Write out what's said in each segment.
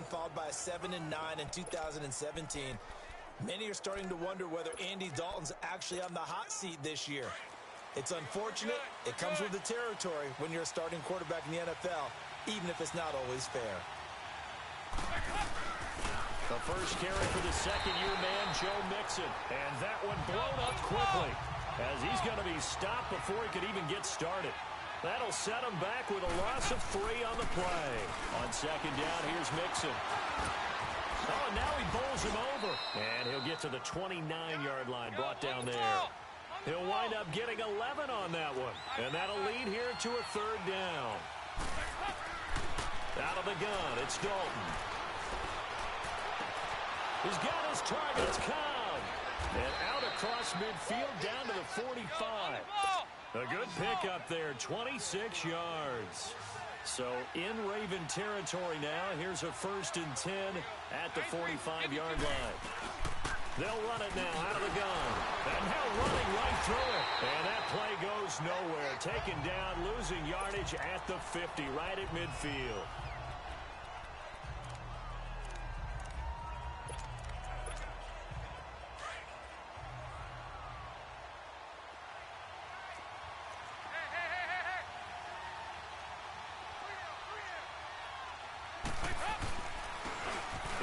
followed by a 7-9 in 2017. Many are starting to wonder whether Andy Dalton's actually on the hot seat this year. It's unfortunate. It comes with the territory when you're a starting quarterback in the NFL, even if it's not always fair. The first carry for the second-year man, Joe Mixon. And that one blown up quickly, as he's going to be stopped before he could even get started. That'll set him back with a loss of 3 on the play. On second down, here's Mixon. Oh, now he bowls him over. And he'll get to the 29-yard line, brought down there. He'll wind up getting 11 on that one. And that'll lead here to a third down. Out of the gun, it's Dalton. He's got his targets, Cobb. And out across midfield down to the 45. A good pickup there, 26 yards. So in Raven territory now, here's a 1st and 10 at the 45-yard line. They'll run it now out of the gun. And now running right through it. And that play goes nowhere. Taken down, losing yardage at the 50, right at midfield.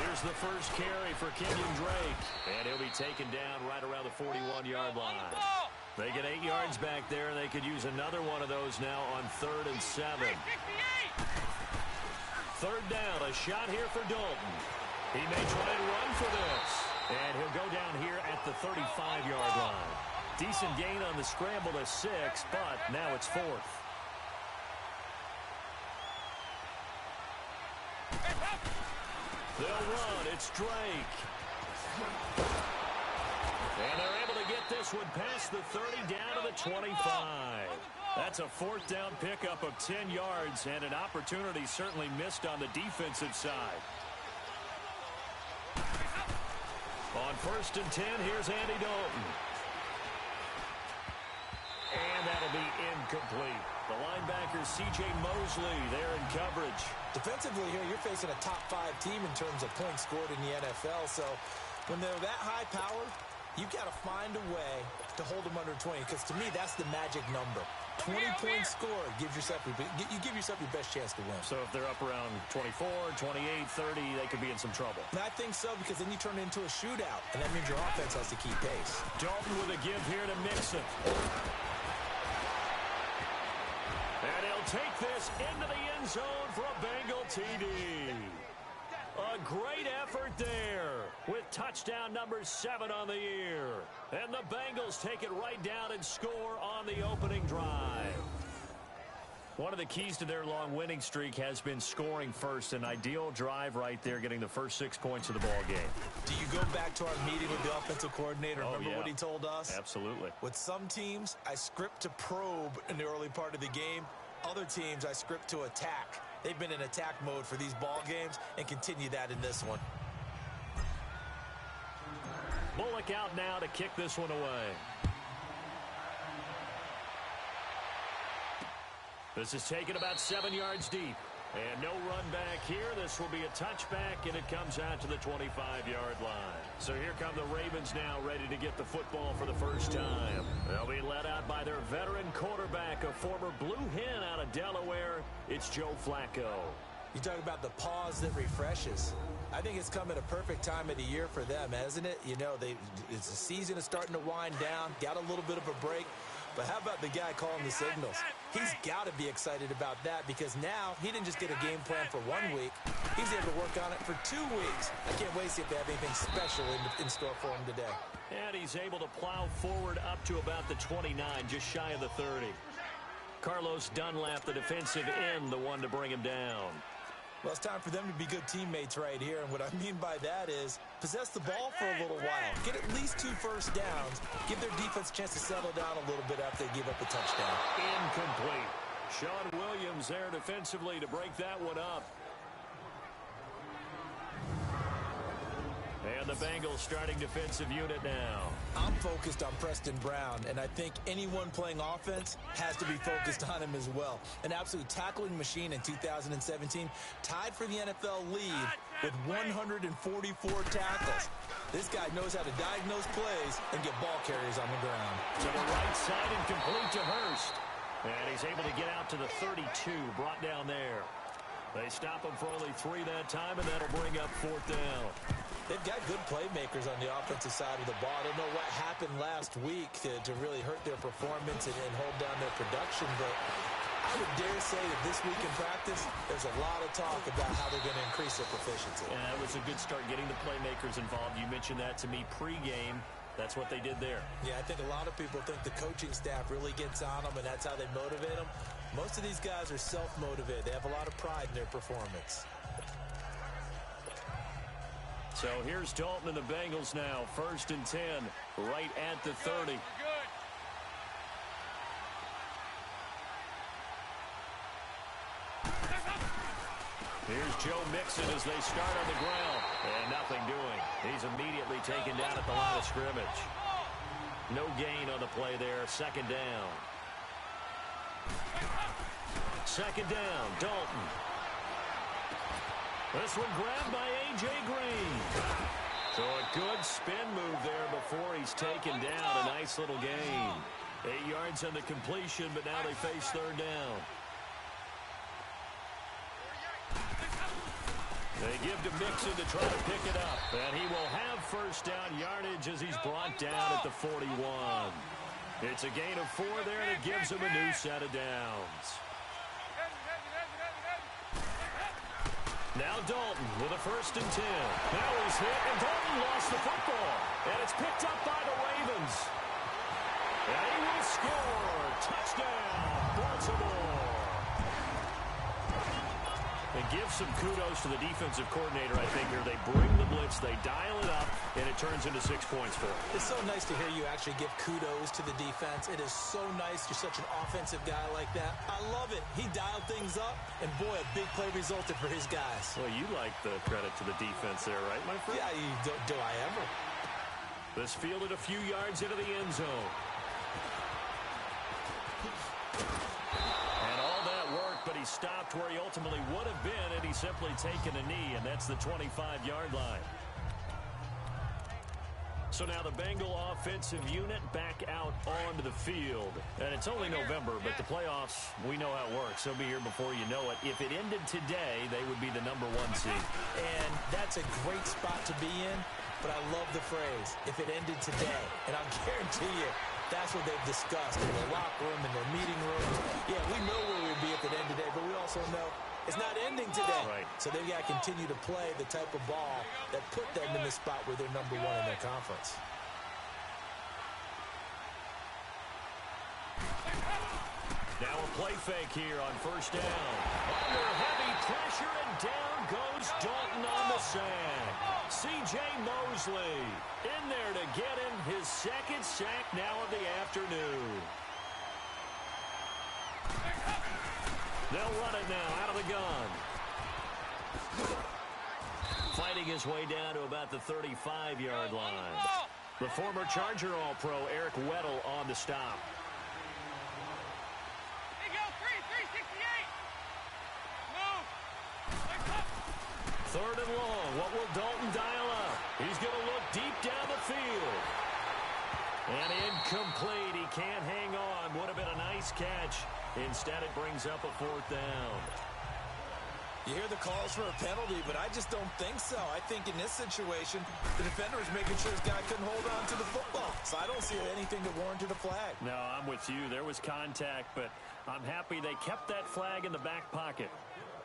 Here's the first carry for Kenyon Drake. And he'll be taken down right around the 41-yard line. They get 8 yards back there, and they could use another one of those now on 3rd and 7. Third down, a shot here for Dalton. He may try and run for this. And he'll go down here at the 35-yard line. Decent gain on the scramble to 6, but now it's 4th. They'll run. It's Drake. And they're able to get this one past the 30 down to the 25. That's a 4th down pickup of 10 yards and an opportunity certainly missed on the defensive side. On 1st and 10, here's Andy Dalton. And that'll be incomplete. The linebacker, C.J. Mosley, there in coverage. Defensively here, you're facing a top-5 team in terms of points scored in the NFL. So when they're that high-powered, you've got to find a way to hold them under 20. Because to me, that's the magic number. 20 points scored, you give yourself your best chance to win. So if they're up around 24, 28, 30, they could be in some trouble. And I think so, because then you turn it into a shootout, and that means your offense has to keep pace. Dalton with a give here to Mixon. And he'll take this into the end zone for a Bengal TD. A great effort there with touchdown number 7 on the year. And the Bengals take it right down and score on the opening drive. One of the keys to their long winning streak has been scoring first. An ideal drive right there, getting the first 6 points of the ball game. Do you go back to our meeting with the offensive coordinator? Remember what he told us? Absolutely. With some teams, I script to probe in the early part of the game. Other teams, I script to attack. They've been in attack mode for these ball games and continue that in this one. Bullock out now to kick this one away. This is taken about 7 yards deep. And no run back here. This will be a touchback, and it comes out to the 25-yard line. So here come the Ravens now, ready to get the football for the first time. They'll be led out by their veteran quarterback, a former Blue Hen out of Delaware. It's Joe Flacco. You talk about the pause that refreshes. I think it's come at a perfect time of the year for them, hasn't it? You know, it's the season is starting to wind down, got a little bit of a break. But how about the guy calling the signals? He's got to be excited about that, because now he didn't just get a game plan for 1 week. He's able to work on it for 2 weeks. I can't wait to see if they have anything special in store for him today. And he's able to plow forward up to about the 29, just shy of the 30. Carlos Dunlap, the defensive end, the one to bring him down. Well, it's time for them to be good teammates right here. And what I mean by that is possess the ball for a little while. Get at least 2 first downs. Give their defense a chance to settle down a little bit after they give up a touchdown. Incomplete. Sean Williams there defensively to break that one up. And the Bengals starting defensive unit now. I'm focused on Preston Brown, and I think anyone playing offense has to be focused on him as well. An absolute tackling machine in 2017, tied for the NFL lead with 144 tackles. This guy knows how to diagnose plays and get ball carriers on the ground. To the right side and complete to Hurst. And he's able to get out to the 32, brought down there. They stop him for only 3 that time, and that'll bring up 4th down. They've got good playmakers on the offensive side of the ball. I don't know what happened last week to really hurt their performance and hold down their production, but I would dare say that this week in practice, there's a lot of talk about how they're going to increase their proficiency. And that was a good start getting the playmakers involved. You mentioned that to me pregame. That's what they did there. Yeah, I think a lot of people think the coaching staff really gets on them, and that's how they motivate them. Most of these guys are self-motivated. They have a lot of pride in their performance. So here's Dalton and the Bengals now. 1st and 10, right at the 30. Here's Joe Mixon as they start on the ground. And nothing doing. He's immediately taken down at the line of scrimmage. No gain on the play there. 2nd down. 2nd down, Dalton. This one grabbed by A.J. Green. So a good spin move there before he's taken down. A nice little gain. 8 yards on the completion, but now they face 3rd down. They give to Mixon to try to pick it up. And he will have 1st down yardage as he's brought down at the 41. It's a gain of 4 there, and it gives him a new set of downs. Now Dalton with a 1st and 10. Now he's hit, and Dalton lost the football. And it's picked up by the Ravens. And he will score. Touchdown, Baltimore. And give some kudos to the defensive coordinator, I think, here. They bring the blitz, they dial it up, and it turns into 6 points for them. It's so nice to hear you actually give kudos to the defense. It is so nice. You're such an offensive guy like that. I love it. He dialed things up, and boy, a big play resulted for his guys. Well, you like the credit to the defense there, right, my friend? Yeah, do I ever? This fielded a few yards into the end zone. But he stopped where he ultimately would have been, and he's simply taken a knee, and that's the 25-yard line. So now the Bengal offensive unit back out onto the field. And it's only November, but the playoffs, we know how it works. They'll be here before you know it. If it ended today, they would be the #1 seed. And that's a great spot to be in, but I love the phrase, if it ended today. And I'll guarantee you, that's what they've discussed in the locker room, in their meeting rooms. Yeah, we know where we'd be if it ended today, but we also know it's not ending today. Right. So they've got to continue to play the type of ball that put them in the spot where they're #1 in their conference. Now a play fake here on 1st down. Under heavy pressure, and down goes Dalton on the sack. C.J. Mosley in there to get him his 2nd sack now of the afternoon. They'll run it now out of the gun. Fighting his way down to about the 35-yard line. The former Charger All-Pro Eric Weddle on the stop. 3rd and long. What will Dalton dial up? He's going to look deep down the field. And incomplete. He can't hang on. Would have been a nice catch. Instead, it brings up a 4th down. You hear the calls for a penalty, but I just don't think so. I think in this situation, the defender is making sure his guy couldn't hold on to the football. So I don't see anything that warranted a flag. No, I'm with you. There was contact, but I'm happy they kept that flag in the back pocket.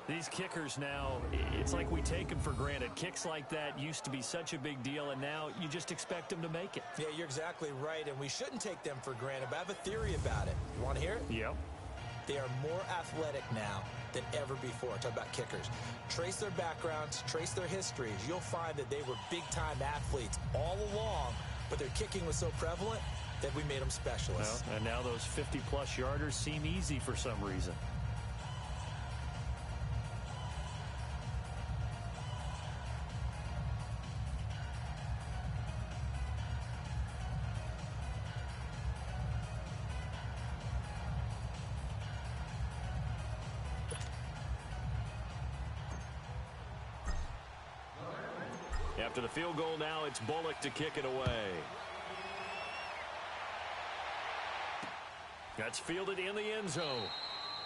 These kickers now, it's like we take them for granted. Kicks like that used to be such a big deal, and now you just expect them to make it. Yeah, you're exactly right, and we shouldn't take them for granted, but I have a theory about it. You want to hear it? Yep. They are more athletic now than ever before. Talk about kickers. Trace their backgrounds, trace their histories. You'll find that they were big-time athletes all along, but their kicking was so prevalent that we made them specialists. Well, and now those 50-plus yarders seem easy for some reason. After the field goal now, it's Bullock to kick it away. That's fielded in the end zone.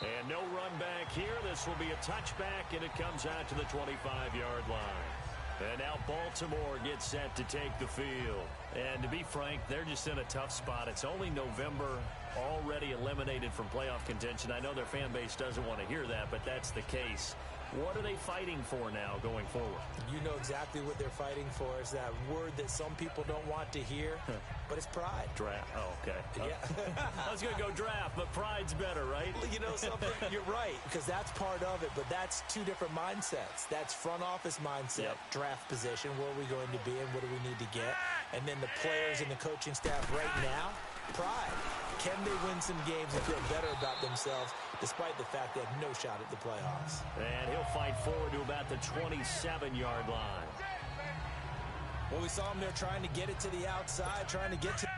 And no run back here. This will be a touchback, and it comes out to the 25-yard line. And now Baltimore gets set to take the field. And to be frank, they're just in a tough spot. It's only November, already eliminated from playoff contention. I know their fan base doesn't want to hear that, but that's the case. What are they fighting for now going forward? You know exactly what they're fighting for. Is that word that some people don't want to hear, but it's pride. Draft. Oh, okay. Yeah. I was going to go draft, but pride's better, right? Well, you know something? You're right, because that's part of it, but that's two different mindsets. That's front office mindset, draft position, where are we going to be and what do we need to get? And then the players and the coaching staff right now, pride. Can they win some games and feel better about themselves despite the fact they have no shot at the playoffs? And he'll fight forward to about the 27-yard line. Well, we saw him there trying to get it to the outside, trying to get to...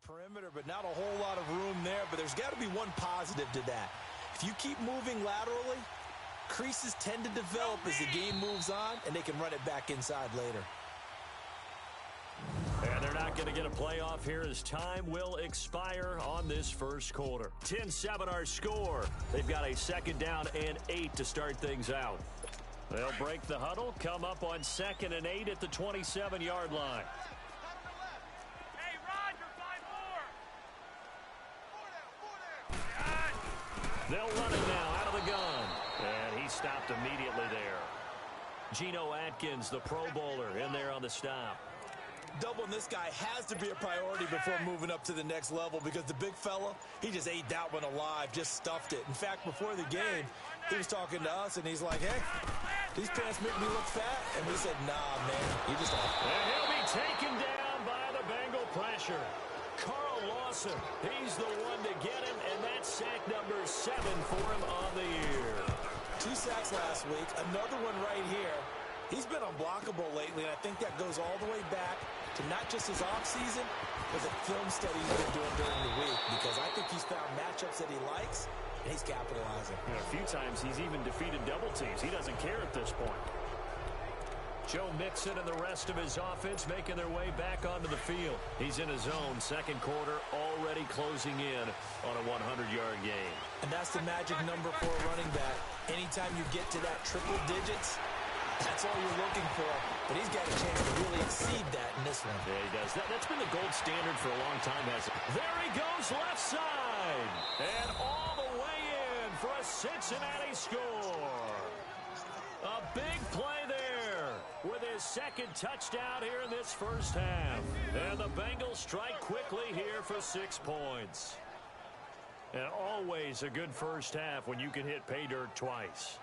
perimeter, but not a whole lot of room there, but there's got to be one positive to that. If you keep moving laterally, creases tend to develop as the game moves on, and they can run it back inside later. And they're not going to get a playoff here as time will expire on this first quarter. 10-7 our score. They've got a 2nd down and 8 to start things out. They'll break the huddle, come up on 2nd and 8 at the 27-yard line. They'll run it now out of the gun. And he stopped immediately there. Geno Atkins, the Pro Bowler, in there on the stop. Doubling this guy has to be a priority before moving up to the next level because the big fella, he just ate that one alive, just stuffed it. In fact, before the game, he was talking to us, and he's like, hey, these pants make me look fat. And we said, nah, man, you just off. And he'll be taken down by the Bengal pressure. Carl Lawson, he's the one to get him, and that's sack number 7 for him on the year. 2 sacks last week, another one right here. He's been unblockable lately, and I think that goes all the way back to not just his offseason, but the film study he's been doing during the week, because I think he's found matchups that he likes, and he's capitalizing. A few times he's even defeated double teams. He doesn't care at this point. Joe Mixon and the rest of his offense making their way back onto the field. He's in his own 2nd quarter, already closing in on a 100-yard game. And that's the magic number for a running back. Anytime you get to that triple digits, that's all you're looking for. But he's got a chance to really exceed that in this one. Yeah, he does. That's been the gold standard for a long time, hasn't it? There he goes, left side. And all the way in for a Cincinnati score. A big play there with his 2nd touchdown here in this first half. And the Bengals strike quickly here for 6 points. And always a good first half when you can hit pay dirt twice.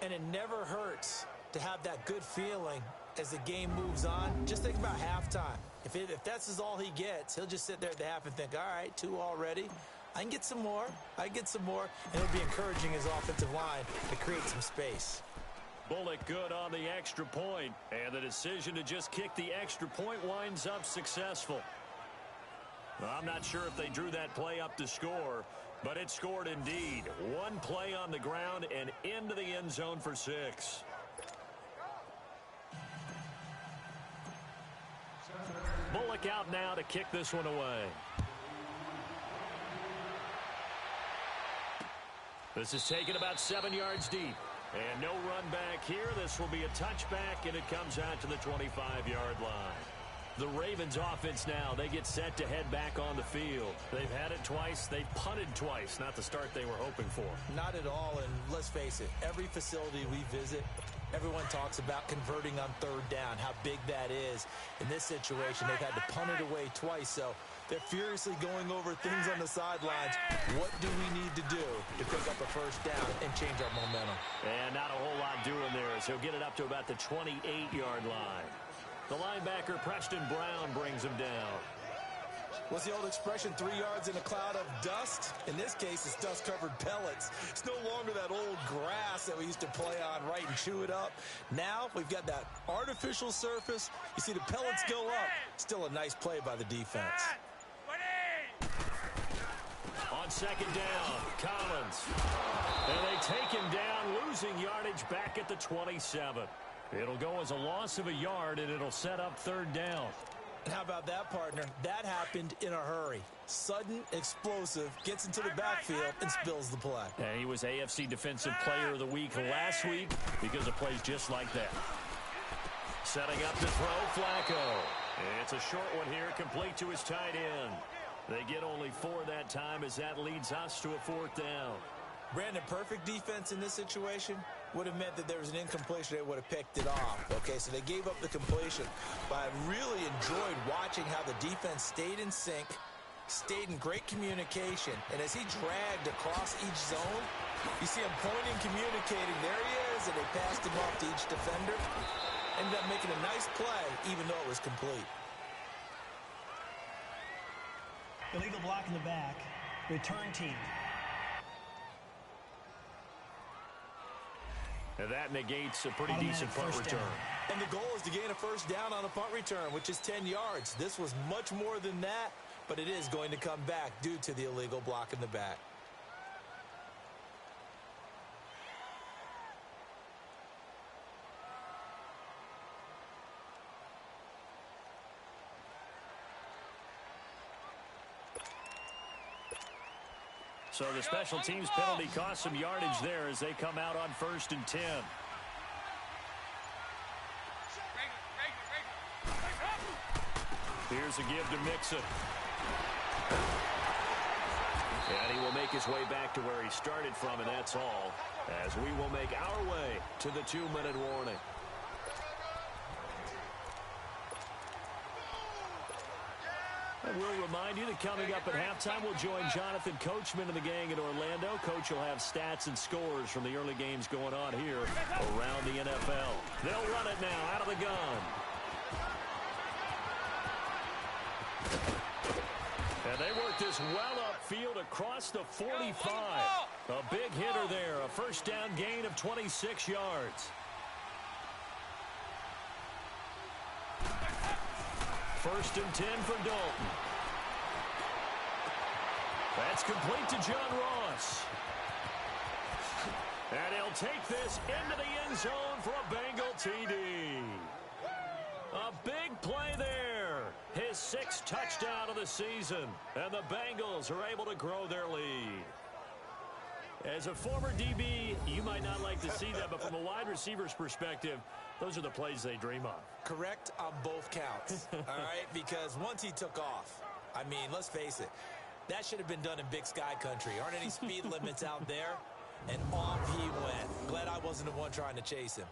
And it never hurts to have that good feeling as the game moves on. Just think about halftime. If that's all he gets, he'll just sit there at the half and think, all right, 2 already. I can get some more. I get some more. And it'll be encouraging his offensive line to create some space. Bullock good on the extra point, and the decision to just kick the extra point winds up successful. Well, I'm not sure if they drew that play up to score, but it scored indeed. 1 play on the ground and into the end zone for 6. Bullock out now to kick this one away. This is taken about 7 yards deep. And no run back here. This will be a touchback, and it comes out to the 25-yard line. The Ravens offense now, they get set to head back on the field. They've had it twice. They've punted twice. Not the start they were hoping for. Not at all, and let's face it, every facility we visit, Everyone talks about converting on third down, how big that is. In this situation, they've had to punt it away twice, so they're furiously going over things on the sidelines. What do we need to do to pick up a first down and change our momentum? And not a whole lot doing there, as he'll get it up to about the 28-yard line. The linebacker, Preston Brown, brings him down. What's the old expression, 3 yards in a cloud of dust? In this case, it's dust-covered pellets. It's no longer that old grass that we used to play on, right, and chew it up. Now we've got that artificial surface. You see the pellets go up. Still a nice play by the defense. On second down, Collins. And they take him down, losing yardage back at the 27. It'll go as a loss of a yard, and it'll set up third down. And how about that, partner? That happened in a hurry. Sudden, explosive, gets into the backfield and spills the play. And he was AFC Defensive Player of the Week last week because of plays just like that. Setting up to throw, Flacco. It's a short one here, complete to his tight end. They get only 4 that time as that leads us to a 4th down. Brandon, perfect defense in this situation would have meant that there was an incompletion. They would have picked it off. Okay, so they gave up the completion. But I really enjoyed watching how the defense stayed in sync, stayed in great communication. And as he dragged across each zone, you see him pointing, communicating. There he is, and they passed him off to each defender. Ended up making a nice play, even though it was complete. Illegal block in the back. Return team. And that negates a pretty decent punt return. And the goal is to gain a first down on a punt return, which is 10 yards. This was much more than that, but it is going to come back due to the illegal block in the back. So the special teams penalty cost some yardage there as they come out on 1st and 10. Here's a give to Mixon. And he will make his way back to where he started from, and that's all, as we will make our way to the 2-minute warning. And we'll remind you that coming up at halftime, we'll join Jonathan Coachman and the gang in Orlando. Coach will have stats and scores from the early games going on here around the NFL. They'll run it now out of the gun. And they work this well upfield across the 45. A big hitter there, a first down gain of 26 yards. First and 10 for Dalton. That's complete to John Ross. And he'll take this into the end zone for a Bengal TD. A big play there. His 6th touchdown of the season. And the Bengals are able to grow their lead. As a former DB, you might not like to see that, but from a wide receiver's perspective, those are the plays they dream of. Correct on both counts, all right? Because once he took off, I mean, let's face it, that should have been done in Big Sky country. Aren't any speed limits out there? And off he went. Glad I wasn't the one trying to chase him.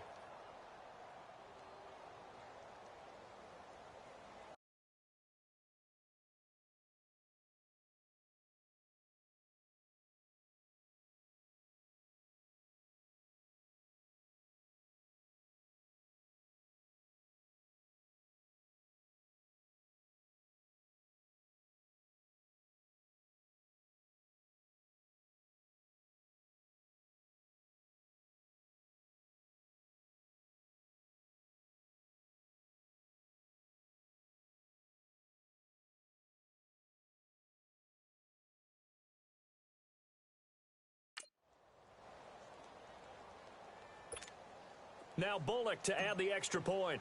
Now Bullock to add the extra point.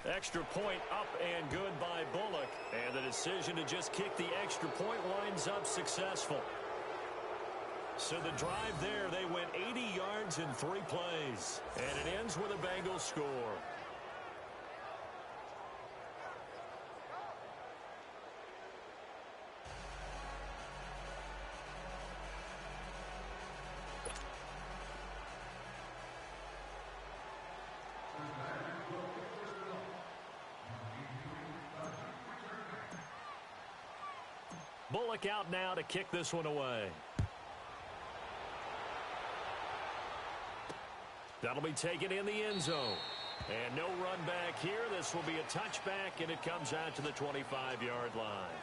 Extra point up and good by Bullock. And the decision to just kick the extra point winds up successful. So the drive there, they went 80 yards in 3 plays. And it ends with a Bengals score. Bullock out now to kick this one away. That'll be taken in the end zone. And no run back here. This will be a touchback, and it comes out to the 25-yard line.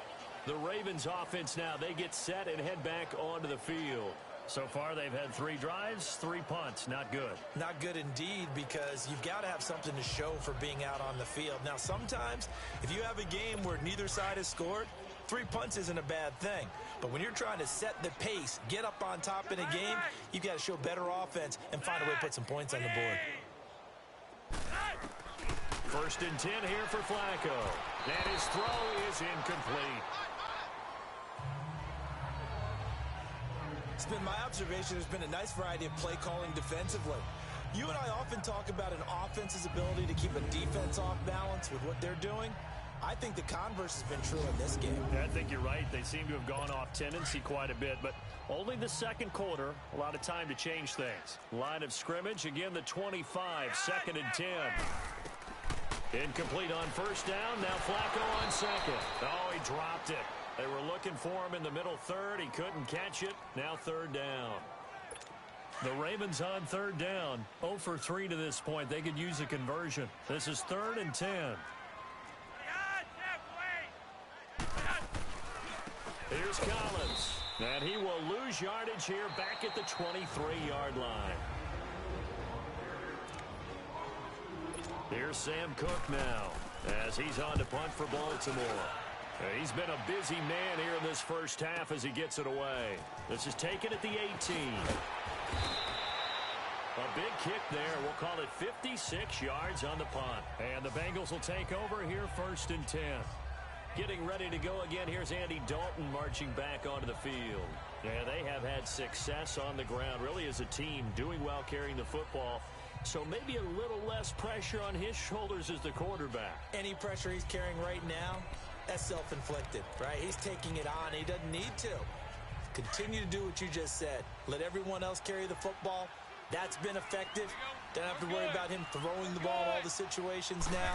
The Ravens offense now, they get set and head back onto the field. So far, they've had 3 drives, 3 punts. Not good. Not good indeed, because you've got to have something to show for being out on the field. Now, sometimes, if you have a game where neither side has scored, 3 punts isn't a bad thing. But when you're trying to set the pace, get up on top in a game, you've got to show better offense and find a way to put some points on the board. 1st and 10 here for Flacco. And his throw is incomplete. It's been my observation there's been a nice variety of play calling defensively. You and I often talk about an offense's ability to keep a defense off balance with what they're doing. I think the converse has been true in this game. I think you're right. They seem to have gone off tendency quite a bit, but only the second quarter, a lot of time to change things. Line of scrimmage, again the 25, 2nd and 10. Incomplete on 1st down. Now Flacco on 2nd. Oh, he dropped it. They were looking for him in the middle 3rd. He couldn't catch it. Now 3rd down. The Ravens on 3rd down. 0 for 3 to this point. They could use a conversion. This is 3rd and 10. Here's Collins. And he will lose yardage here back at the 23-yard line. Here's Sam Cook now as he's on to punt for Baltimore. He's been a busy man here in this first half as he gets it away. This is taken at the 18. A big kick there. We'll call it 56 yards on the punt. And the Bengals will take over here 1st and 10. Getting ready to go again. Here's Andy Dalton marching back onto the field. Yeah, they have had success on the ground, really as a team, doing well carrying the football. So maybe a little less pressure on his shoulders as the quarterback. Any pressure he's carrying right now, that's self-inflicted, right? He's taking it on. He doesn't need to. Continue to do what you just said. Let everyone else carry the football. That's been effective. Don't have to worry about him throwing the ball in all the situations now.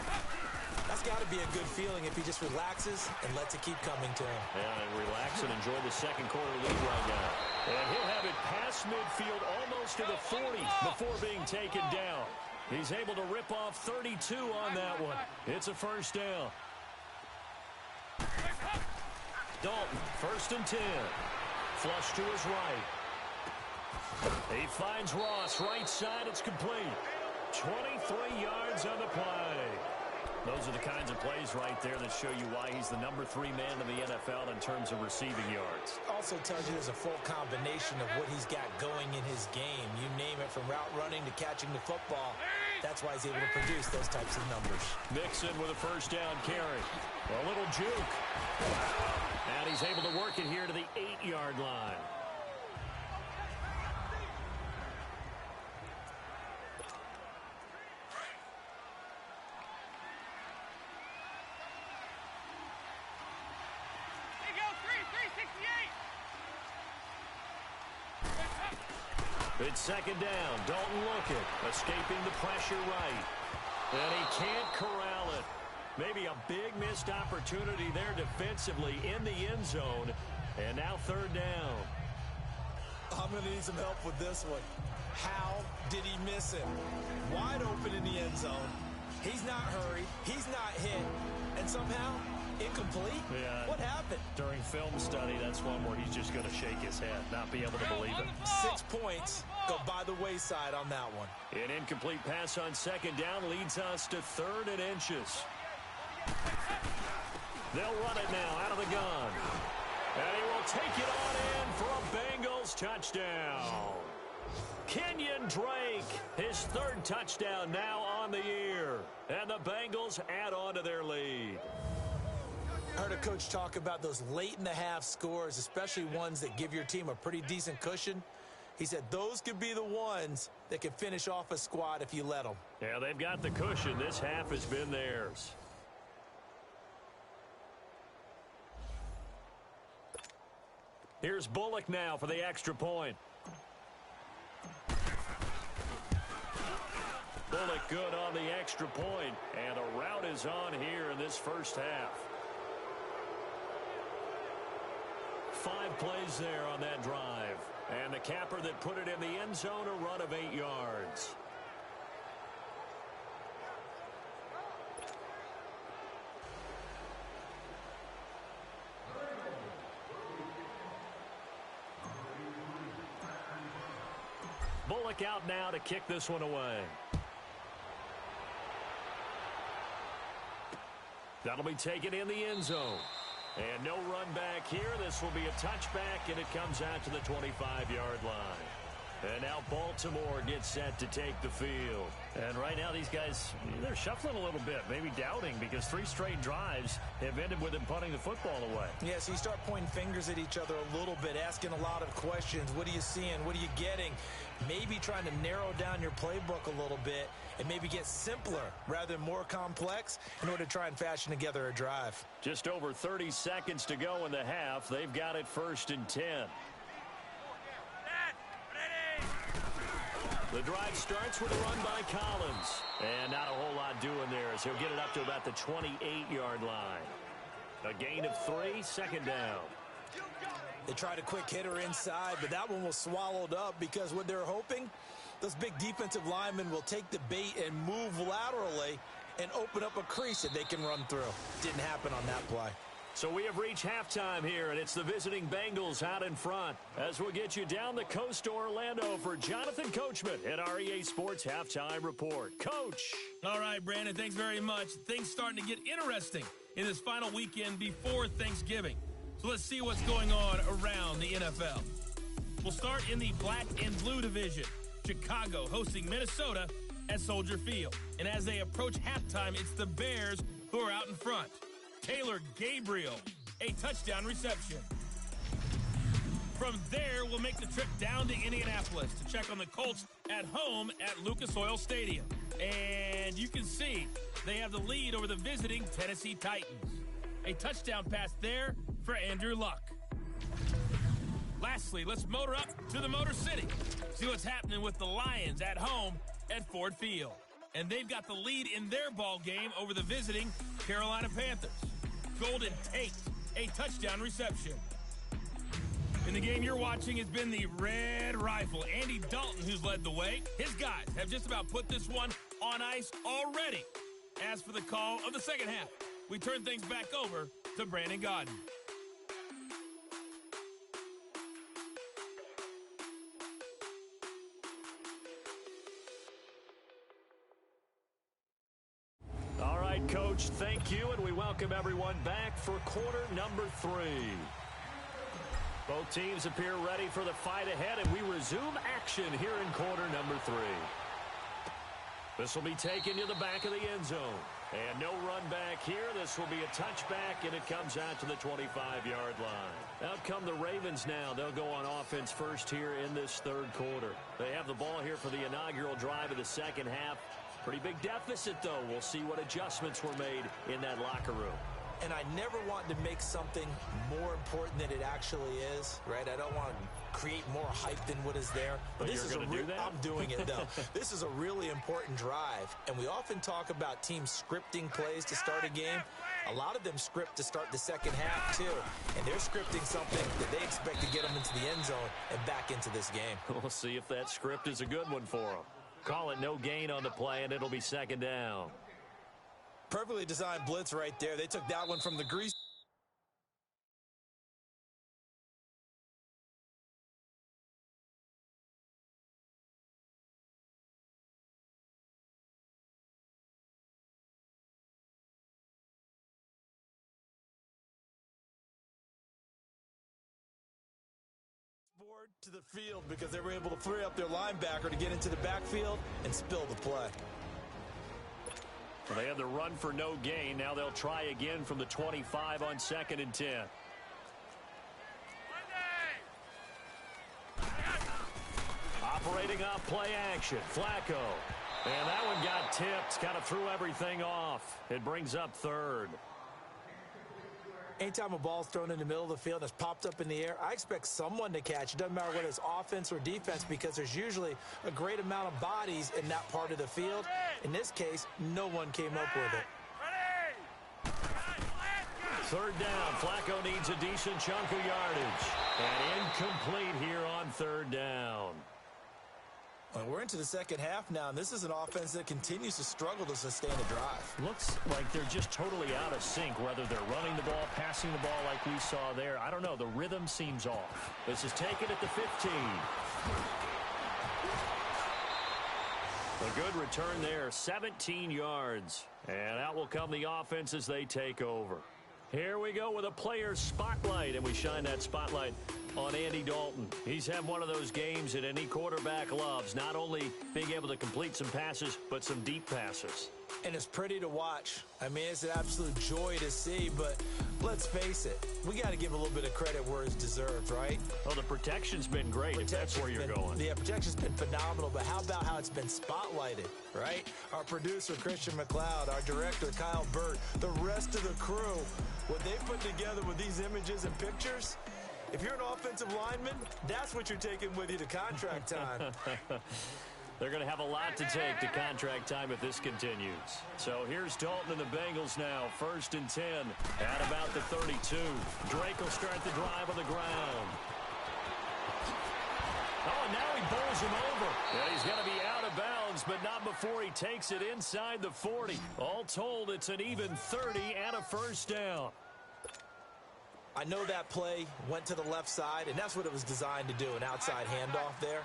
That's got to be a good feeling if he just relaxes and lets it keep coming to him. Yeah, and relax and enjoy the second quarter lead right now. And he'll have it past midfield almost to the 40 before being taken down. He's able to rip off 32 on that one. It's a 1st down. Dalton, 1st and 10. Flush to his right. He finds Ross, right side, it's complete. 23 yards on the play. Those are the kinds of plays right there that show you why he's the number 3 man in the NFL in terms of receiving yards. Also tells you there's a full combination of what he's got going in his game. You name it, from route running to catching the football. That's why he's able to produce those types of numbers. Mixon with a 1st down carry. A little juke. And he's able to work it here to the 8-yard line. It's 2nd down. Dalton looking. Escaping the pressure right. And he can't corral it. Maybe a big missed opportunity there defensively in the end zone. And now 3rd down. I'm going to need some help with this one. How did he miss him? Wide open in the end zone. He's not hurried. He's not hit. And somehow, incomplete? Yeah. What happened? During film study, that's one where he's just going to shake his head, not be able to believe it. 6 points go by the wayside on that one. An incomplete pass on 2nd down leads us to 3rd and inches. They'll run it now out of the gun. And he will take it on in for a Bengals touchdown. Kenyon Drake, his 3rd touchdown now on the year. And the Bengals add on to their lead. I heard a coach talk about those late-in-the-half scores, especially ones that give your team a pretty decent cushion. He said those could be the ones that can finish off a squad if you let them. Yeah, they've got the cushion. This half has been theirs. Here's Bullock now for the extra point. Bullock good on the extra point, and a route is on here in this first half. 5 plays there on that drive. And the capper that put it in the end zone, a run of 8 yards. Bullock out now to kick this one away. That'll be taken in the end zone. And no run back here. This will be a touchback, and it comes out to the 25-yard line. And now Baltimore gets set to take the field. And right now these guys, they're shuffling a little bit, maybe doubting, because 3 straight drives have ended with them punting the football away. Yeah, so you start pointing fingers at each other a little bit, asking a lot of questions. What are you seeing? What are you getting? Maybe trying to narrow down your playbook a little bit and maybe get simpler rather than more complex in order to try and fashion together a drive. Just over 30 seconds to go in the half. They've got it 1st and 10. The drive starts with a run by Collins. And not a whole lot doing there as he'll get it up to about the 28-yard line. A gain of 3, 2nd down. They tried a quick hitter inside, but that one was swallowed up because what they're hoping, those big defensive linemen will take the bait and move laterally and open up a crease that they can run through. Didn't happen on that play. So we have reached halftime here, and it's the visiting Bengals out in front. As we'll get you down the coast to Orlando for Jonathan Coachman at REA Sports Halftime Report. Coach. All right, Brandon, thanks very much. Things starting to get interesting in this final weekend before Thanksgiving. So let's see what's going on around the NFL. We'll start in the black and blue division. Chicago hosting Minnesota at Soldier Field. And as they approach halftime, it's the Bears who are out in front. Taylor Gabriel, a touchdown reception. From there, we'll make the trip down to Indianapolis to check on the Colts at home at Lucas Oil Stadium. And you can see they have the lead over the visiting Tennessee Titans. A touchdown pass there for Andrew Luck. Lastly, let's motor up to the Motor City. See what's happening with the Lions at home at Ford Field. And they've got the lead in their ball game over the visiting Carolina Panthers. Golden Tate, a touchdown reception. In the game you're watching has been the Red Rifle, Andy Dalton, who's led the way. His guys have just about put this one on ice already. As for the call of the second half, we turn things back over to Brandon Godden. Coach, thank you, and we welcome everyone back for quarter number 3. Both teams appear ready for the fight ahead, and we resume action here in quarter number 3. This will be taken to the back of the end zone. And no run back here. This will be a touchback, and it comes out to the 25-yard line. Out come the Ravens now. They'll go on offense first here in this 3rd quarter. They have the ball here for the inaugural drive of the second half. Pretty big deficit, though. We'll see what adjustments were made in that locker room. And I never want to make something more important than it actually is, right? I don't want to create more hype than what is there. But this is going to do that? I'm doing it, though. This is a really important drive. And we often talk about teams scripting plays to start a game. A lot of them script to start the second half, too. And they're scripting something that they expect to get them into the end zone and back into this game. We'll see if that script is a good one for them. Call it no gain on the play, and it'll be 2nd down. Perfectly designed blitz right there. They took that one from the grease. To the field because they were able to free up their linebacker to get into the backfield and spill the play. Well, they had the run for no gain. Now they'll try again from the 25 on 2nd and 10. Operating off play action, Flacco. And that one got tipped, kind of threw everything off. It brings up 3rd. Anytime a ball's thrown in the middle of the field that's popped up in the air, I expect someone to catch. It doesn't matter whether it's offense or defense because there's usually a great amount of bodies in that part of the field. In this case, no one came up with it. Third down. Flacco needs a decent chunk of yardage. And incomplete here on third down. Well, we're into the second half now, and this is an offense that continues to struggle to sustain a drive. Looks like they're just totally out of sync, whether they're running the ball, passing the ball like we saw there. I don't know. The rhythm seems off. This is taken at the 15. A good return there, 17 yards. And out will come the offense as they take over. Here we go with a player's spotlight, and we shine that spotlight on Andy Dalton. He's had one of those games that any quarterback loves, not only being able to complete some passes, but some deep passes. And it's pretty to watch. I mean, it's an absolute joy to see, but let's face it, we got to give a little bit of credit where it's deserved, right? Well, the protection's been great, if that's where you're going. Yeah, protection's been phenomenal, but how about how it's been spotlighted, right? Our producer, Christian McLeod, our director, Kyle Burt, the rest of the crew, what they put together with these images and pictures, if you're an offensive lineman, that's what you're taking with you to contract time. They're going to have a lot to take to contract time if this continues. So here's Dalton and the Bengals now. 1st and 10 at about the 32. Drake will start the drive on the ground. Oh, and now he bowls him over. Yeah, he's going to be out of bounds, but not before he takes it inside the 40. All told, it's an even 30 and a first down. I know that play went to the left side, and that's what it was designed to do, an outside handoff there.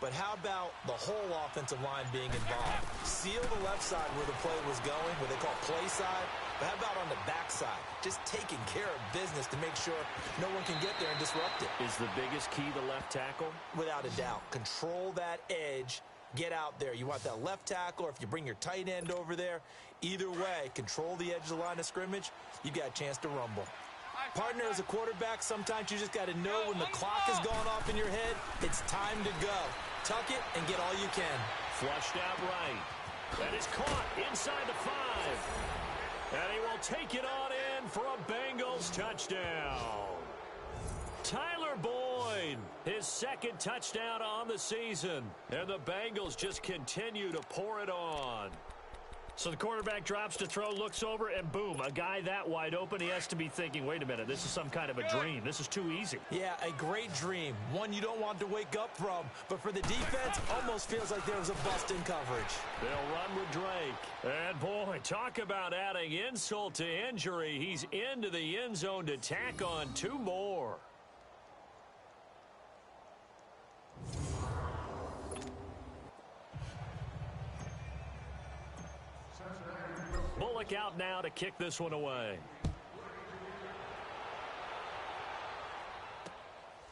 But how about the whole offensive line being involved? Seal the left side where the play was going, what they call play side. But how about on the back side? Just taking care of business to make sure no one can get there and disrupt it. Is the biggest key the left tackle? Without a doubt. Control that edge. Get out there. You want that left tackle, or if you bring your tight end over there, either way, control the edge of the line of scrimmage, you got a chance to rumble. Partner, as a quarterback, sometimes you just got to know when the clock is going off in your head, it's time to go. Tuck it and get all you can. Flushed out right. That is caught inside the 5. And he will take it on in for a Bengals touchdown. Tyler Boyd, his 2nd touchdown on the season. And the Bengals just continue to pour it on. So the quarterback drops to throw, looks over, and boom, a guy that wide open, he has to be thinking, wait a minute, this is some kind of a dream. This is too easy. Yeah, a great dream. One you don't want to wake up from. But for the defense, almost feels like there was a bust in coverage. They'll run with Drake. And boy, talk about adding insult to injury. He's into the end zone to tack on 2 more. Bullock out now to kick this one away.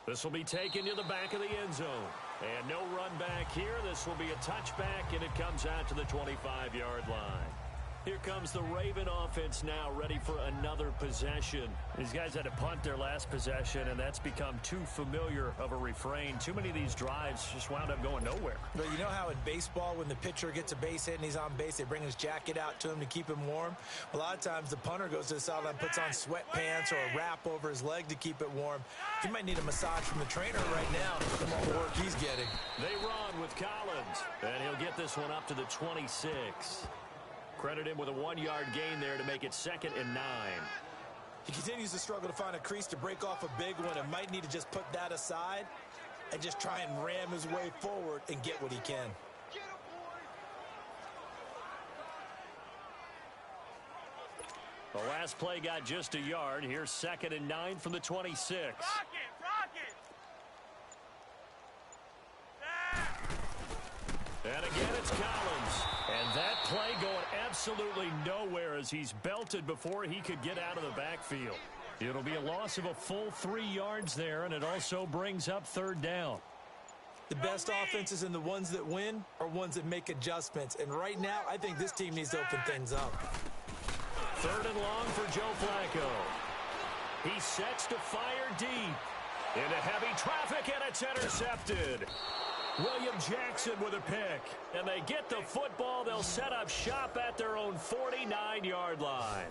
This will be taken to the back of the end zone. And no run back here. This will be a touchback, and it comes out to the 25-yard line. Here comes the Raven offense now, ready for another possession. These guys had to punt their last possession, and that's become too familiar of a refrain. Too many of these drives just wound up going nowhere. But you know how in baseball, when the pitcher gets a base hit and he's on base, they bring his jacket out to him to keep him warm? A lot of times the punter goes to the sideline, puts on sweatpants or a wrap over his leg to keep it warm. He might need a massage from the trainer right now from all the work he's getting. They run with Collins, and he'll get this one up to the 26. Credit him with a 1-yard gain there to make it 2nd and 9. He continues to struggle to find a crease to break off a big one and might need to just put that aside and just try and ram his way forward and get what he can. The last play got just a yard. Here's 2nd and 9 from the 26. Rock it! And again, it's Collins. And that play going absolutely nowhere as he's belted before he could get out of the backfield. It'll be a loss of a full 3 yards there, and it also brings up 3rd down. The best offenses and the ones that win are ones that make adjustments. And right now, I think this team needs to open things up. 3rd and long for Joe Flacco. He sets to fire deep. Into heavy traffic, and it's intercepted. William Jackson with a pick. And they get the football. They'll set up shop at their own 49-yard line.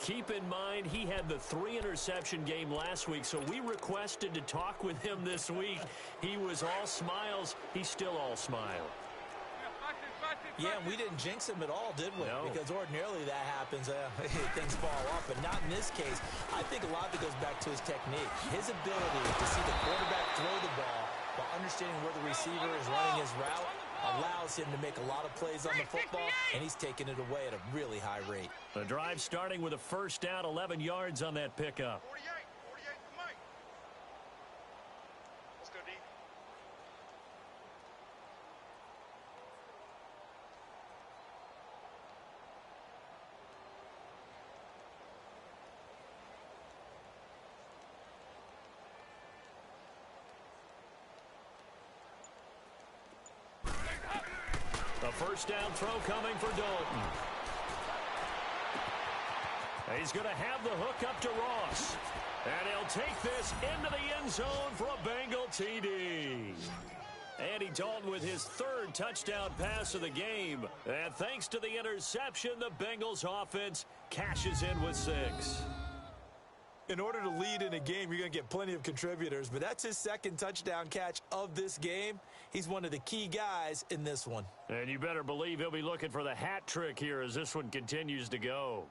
Keep in mind, he had the 3-interception game last week, so we requested to talk with him this week. He was all smiles. He's still all smile. Yeah, and we didn't jinx him at all, did we? No. Because ordinarily that happens. Things fall off, but not in this case. I think a lot of it goes back to his technique. His ability to see the quarterback throw the ball while understanding where the receiver is running his route allows him to make a lot of plays on the football, and he's taking it away at a really high rate. The drive starting with a first down, 11 yards on that pickup. 48, Mike. Let's go, D. A first down throw coming for Dalton. He's going to have the hook up to Ross. And he'll take this into the end zone for a Bengal TD. Andy Dalton with his third touchdown pass of the game. And thanks to the interception, the Bengals offense cashes in with 6. In order to lead in a game, you're going to get plenty of contributors, but that's his second touchdown catch of this game. He's one of the key guys in this one. And you better believe he'll be looking for the hat trick here as this one continues to go.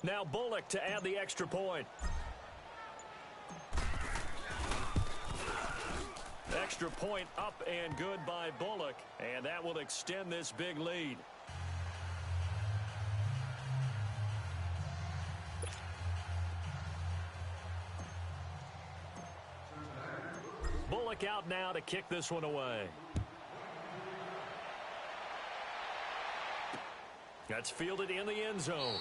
Now Bullock to add the extra point. Extra point up and good by Bullock, and that will extend this big lead. Bullock out now to kick this one away. That's fielded in the end zone.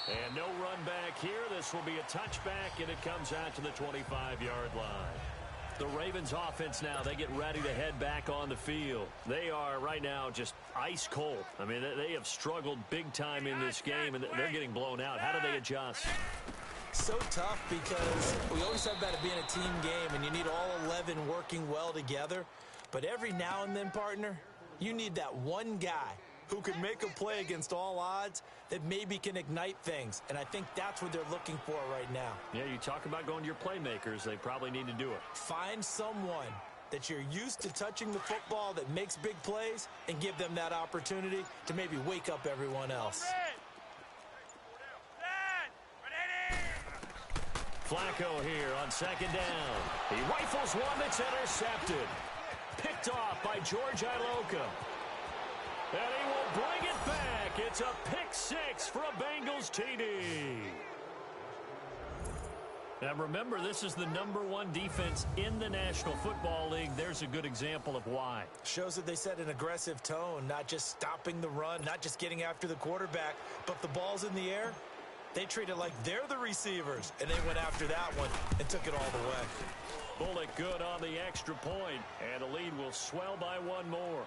And no run back here. This will be a touchback, and it comes out to the 25-yard line. The Ravens offense now, they get ready to head back on the field. They are right now just ice cold. I mean, they have struggled big time in this game, and they're getting blown out. How do they adjust? So tough because we always talk about it being a team game, and you need all 11 working well together. But every now and then, partner, you need that one guy who can make a play against all odds that maybe can ignite things. And I think that's what they're looking for right now. Yeah, you talk about going to your playmakers. They probably need to do it. Find someone that you're used to touching the football that makes big plays and give them that opportunity to maybe wake up everyone else. Flacco here on second down. He rifles one that's intercepted. Picked off by George Iloka. And he will bring it back. It's a pick 6 for a Bengals TD. Now remember, this is the #1 defense in the National Football League. There's a good example of why. Shows that they set an aggressive tone, not just stopping the run, not just getting after the quarterback, but the ball's in the air. They treat it like they're the receivers, and they went after that one and took it all the way. Bullock good on the extra point, and the lead will swell by one more.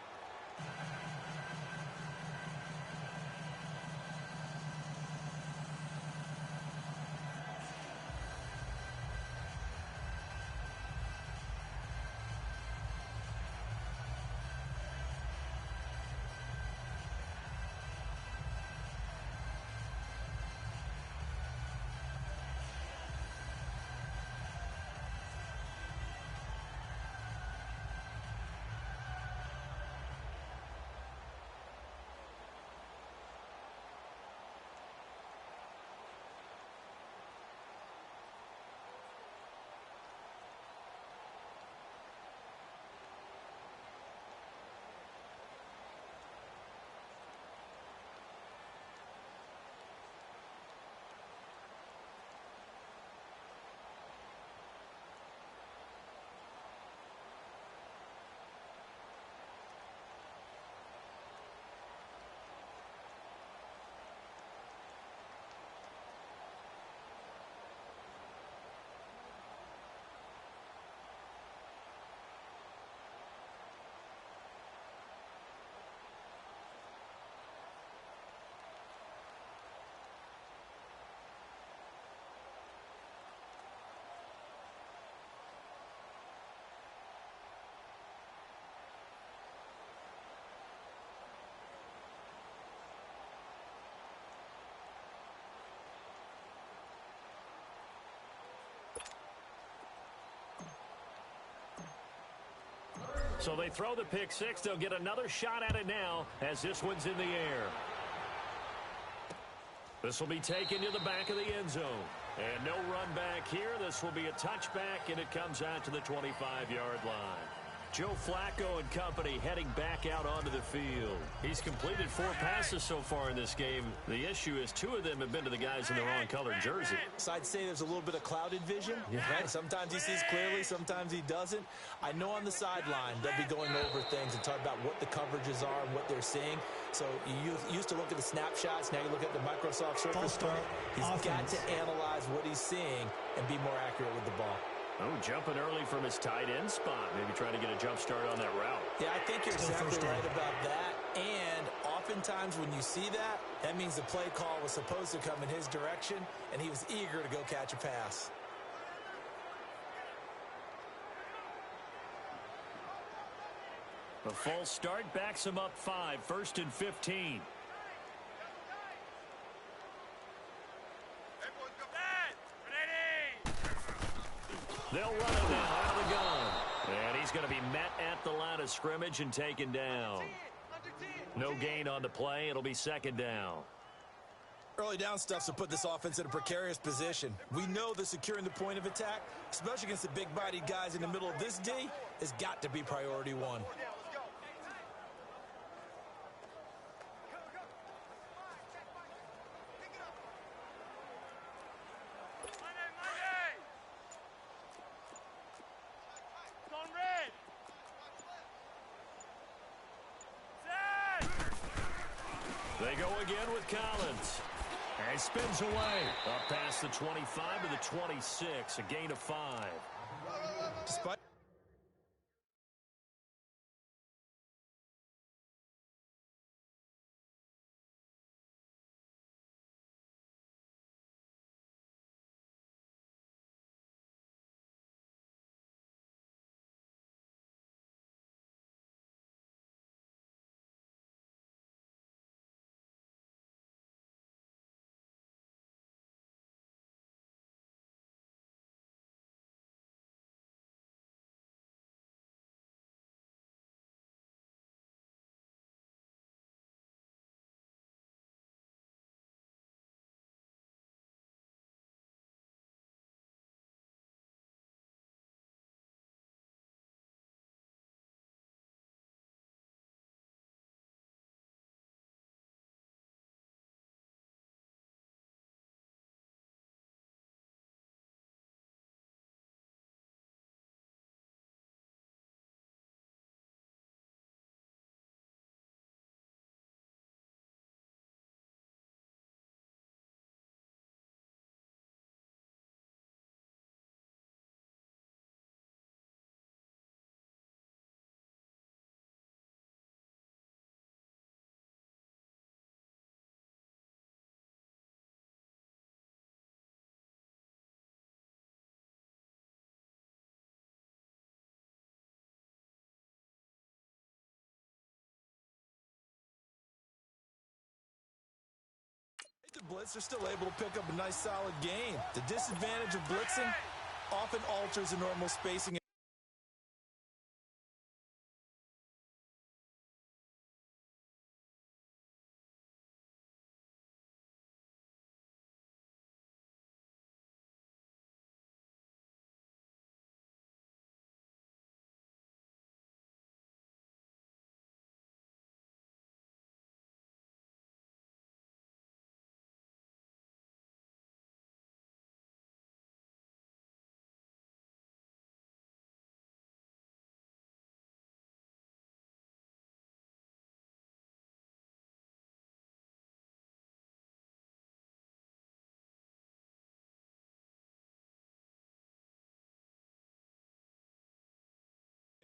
So they throw the pick six. They'll get another shot at it now as this one's in the air. This will be taken to the back of the end zone. And no run back here. This will be a touchback, and it comes out to the 25-yard line. Joe Flacco and company heading back out onto the field. He's completed 4 passes so far in this game. The issue is 2 of them have been to the guys in the wrong colored jersey. So I'd say there's a little bit of clouded vision. Yeah. Right? Sometimes he sees clearly, sometimes he doesn't. I know on the sideline they'll be going over things and talking about what the coverages are and what they're seeing. So you used to look at the snapshots. Now you look at the Microsoft Surface Pro. He's got to analyze what he's seeing and be more accurate with the ball. Oh, jumping early from his tight end spot. Maybe trying to get a jump start on that route. Yeah, I think you're exactly right about that. And oftentimes when you see that, that means the play call was supposed to come in his direction, and he was eager to go catch a pass. The false start backs him up 5, 1st and 15. They'll run it now out of the gun. And he's going to be met at the line of scrimmage and taken down. No gain on the play. It'll be 2nd down. Early down stuff to put this offense in a precarious position. We know that securing the point of attack, especially against the big-bodied guys in the middle of this D, has got to be priority 1. They go again with Collins. And he spins away. Up past the 25 to the 26. A gain of 5. Despite the blitz, they're still able to pick up a nice solid gain. The disadvantage of blitzing often alters the normal spacing.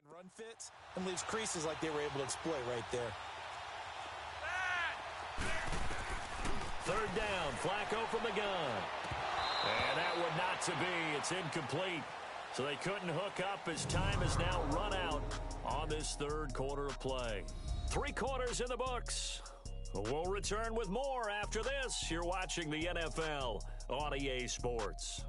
Run fits and leaves creases like they were able to exploit right there. 3rd down, Flacco from the gun. And that one not to be. It's incomplete. So they couldn't hook up as time is now run out on this 3rd quarter of play. 3 quarters in the books. We'll return with more after this. You're watching the NFL on EA Sports.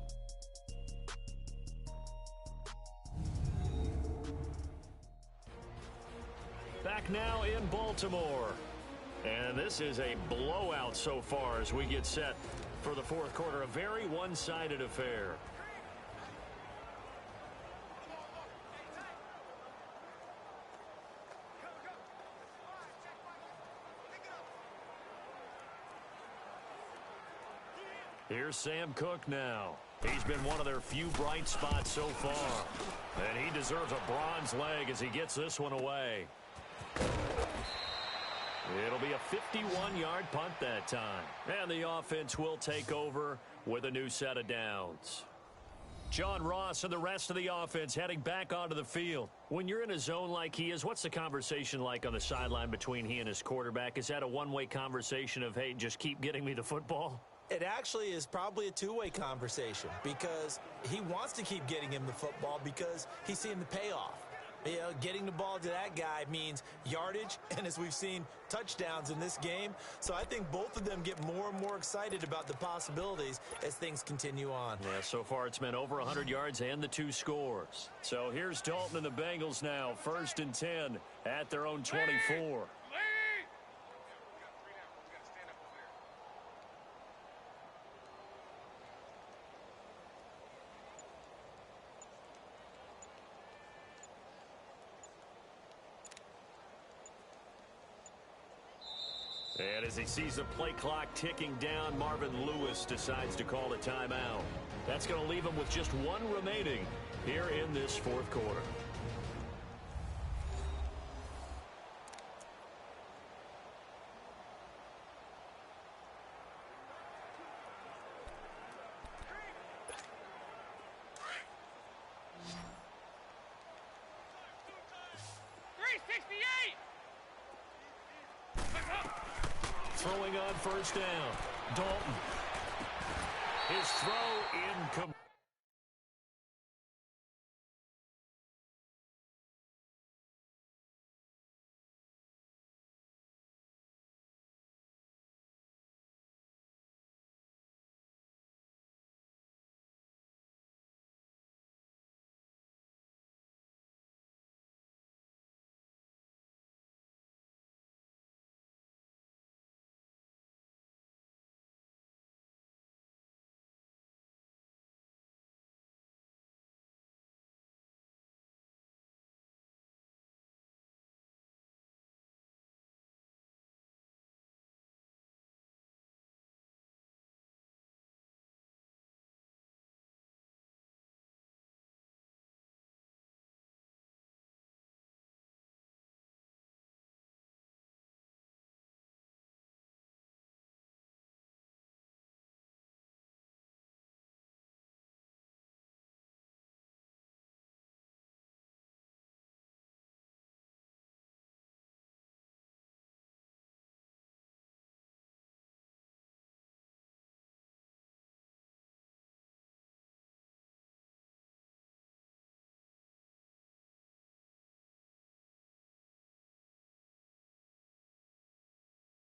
Back now in Baltimore. And this is a blowout so far as we get set for the fourth quarter. A very one-sided affair. Here's Sam Cook now. He's been one of their few bright spots so far. And he deserves a bronze leg as he gets this one away. It'll be a 51-yard punt that time. And the offense will take over with a new set of downs. John Ross and the rest of the offense heading back onto the field. When you're in a zone like he is, what's the conversation like on the sideline between he and his quarterback? Is that a one-way conversation of, hey, just keep getting me the football? It actually is probably a two-way conversation because he wants to keep getting him the football because he's seeing the payoff. You know, getting the ball to that guy means yardage, and as we've seen, touchdowns in this game. So I think both of them get more and more excited about the possibilities as things continue on. Yeah, so far it's been over 100 yards and the 2 scores. So here's Dalton and the Bengals now, 1st and 10 at their own 24. And as he sees the play clock ticking down, Marvin Lewis decides to call a timeout. That's going to leave him with just 1 remaining here in this fourth quarter. Throwing on first down, Dalton. His throw incomplete.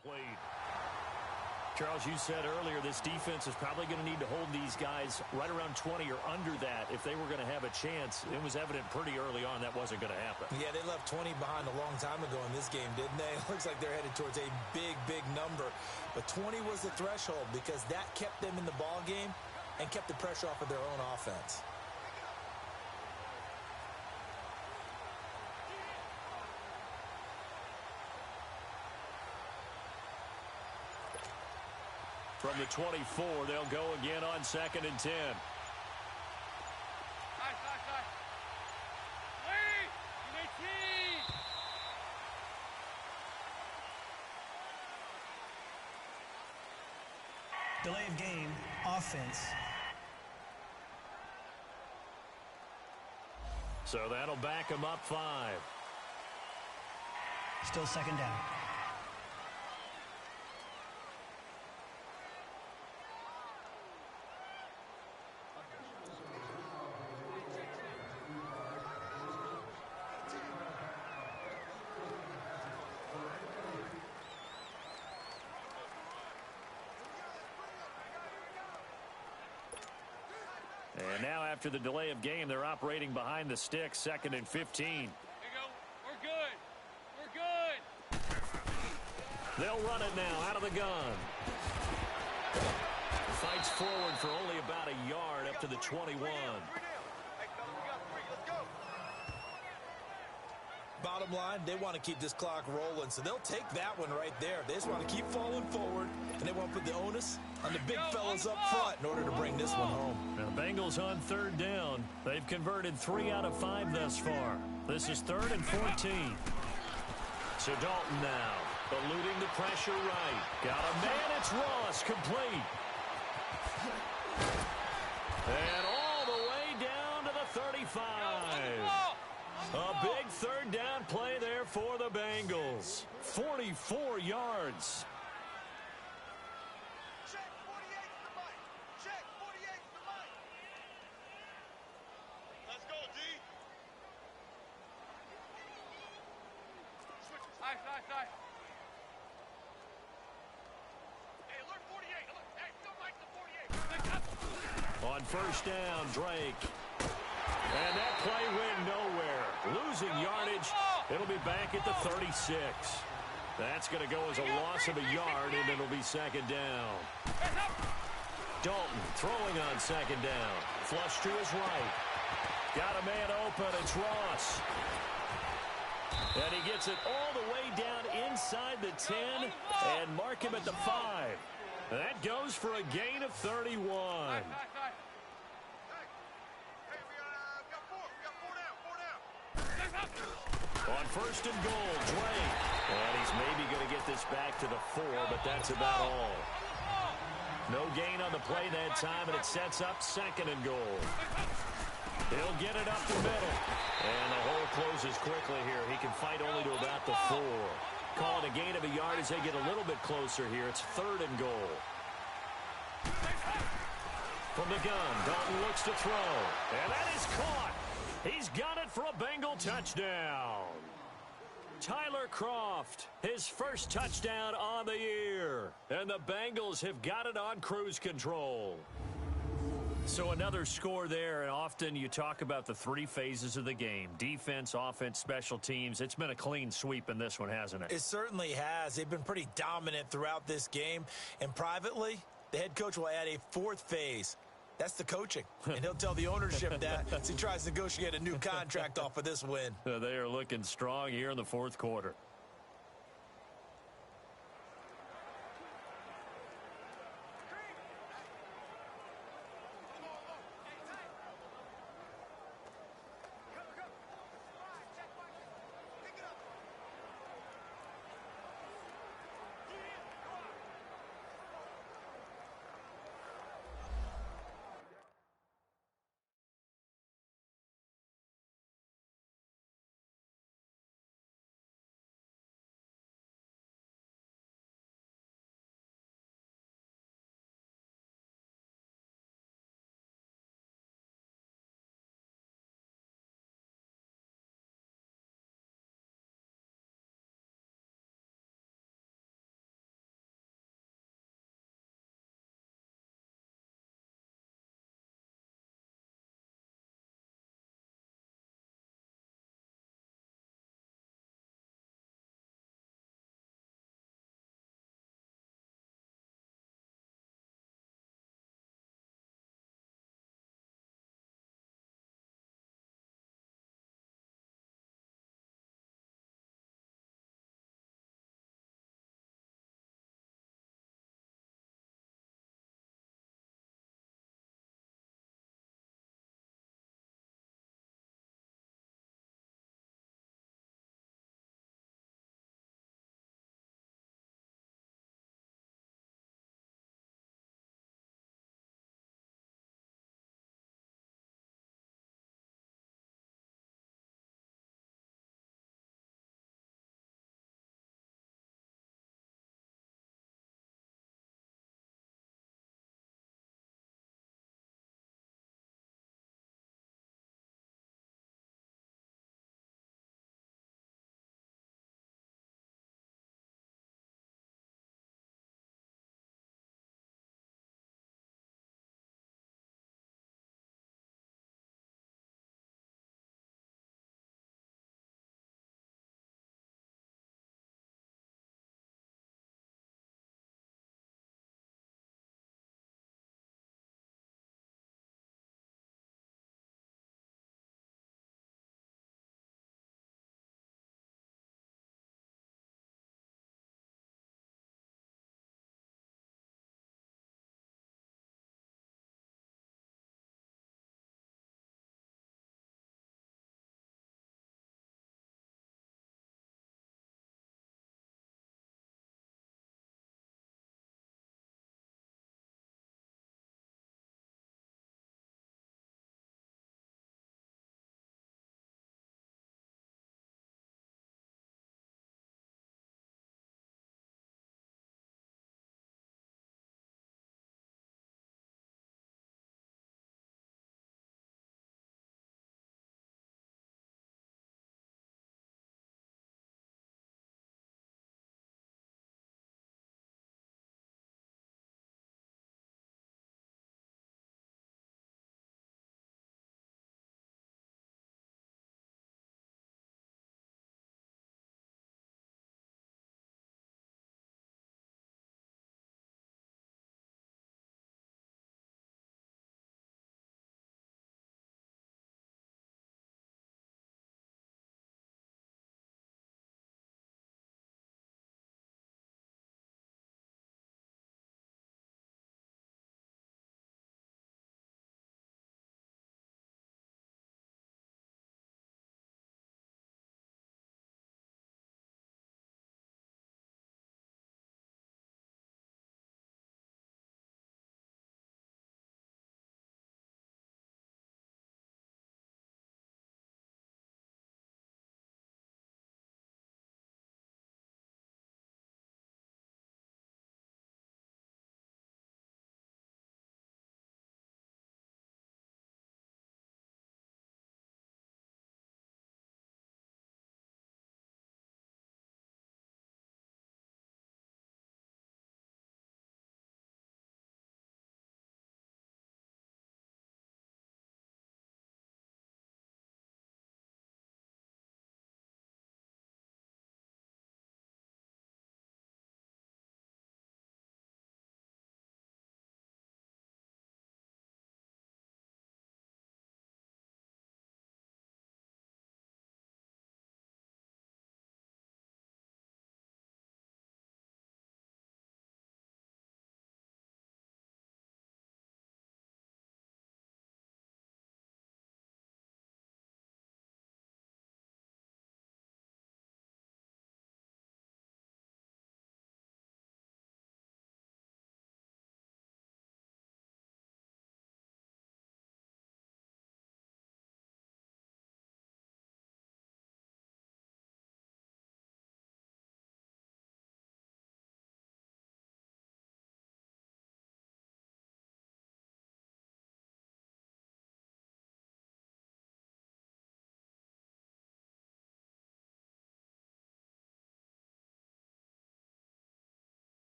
Played. Charles, you said earlier this defense is probably going to need to hold these guys right around 20 or under that if they were going to have a chance. It was evident pretty early on that wasn't going to happen. Yeah, they left 20 behind a long time ago in this game, didn't they? It looks like they're headed towards a big, big number. But 20 was the threshold because that kept them in the ball game and kept the pressure off of their own offense. From the 24, they'll go again on 2nd and 10. Delay of game, offense. So that'll back him up 5. Still 2nd down. And now after the delay of game, they're operating behind the sticks, 2nd and 15. There you go. We're good. We're They'll run it now out of the gun. Fights forward for only about a yard up to the 21. Bottom line, they want to keep this clock rolling, so they'll take that one right there. They just want to keep falling forward, and they want to put the onus on the big fellas up front in order to bring this one home. Now, Bengals on third down. They've converted 3 out of 5 thus far. This is 3rd and 14. So Dalton now, eluding the pressure right. Got a man, it's Ross, complete. And all the way down to the 35. A big third down play there for the Bengals. 44 yards. Check 48 to the mic. Check 48 to the mic. Let's go, D. Switches. Nice. Hey, alert 48. Alert. Hey, still right to 48. On first down, Drake. And that play went nowhere. Losing yardage. It'll be back at the 36. That's going to go as a loss of a yard, and it'll be second down. Dalton throwing on second down. Flush to his right. Got a man open. It's Ross. And he gets it all the way down inside the 10 and mark him at the 5. That goes for a gain of 31. On first and goal, Drake. And he's maybe going to get this back to the 4, but that's about all. No gain on the play that time, and it sets up second and goal. He'll get it up the middle. And the hole closes quickly here. He can fight only to about the 4. Call it a gain of a yard as they get a little bit closer here. It's 3rd and goal. From the gun, Dalton looks to throw. And that is caught. He's got it for a Bengal touchdown. Tyler Kroft, his first touchdown on the year. And the Bengals have got it on cruise control. So another score there, and often you talk about the 3 phases of the game. Defense, offense, special teams. It's been a clean sweep in this one, hasn't it? It certainly has. They've been pretty dominant throughout this game. And privately, the head coach will add a 4th phase. That's the coaching. And he'll tell the ownership that as he tries to negotiate a new contract off of this win. They are looking strong here in the 4th quarter.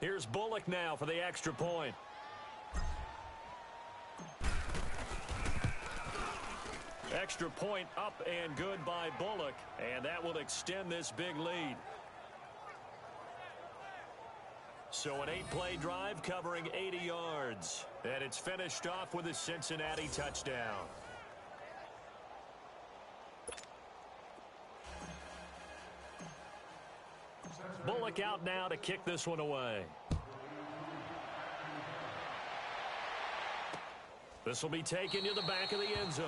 Here's Bullock now for the extra point. Extra point up and good by Bullock, and that will extend this big lead. So an 8-play drive covering 80 yards, and it's finished off with a Cincinnati touchdown. Bullock out now to kick this one away. This will be taken to the back of the end zone.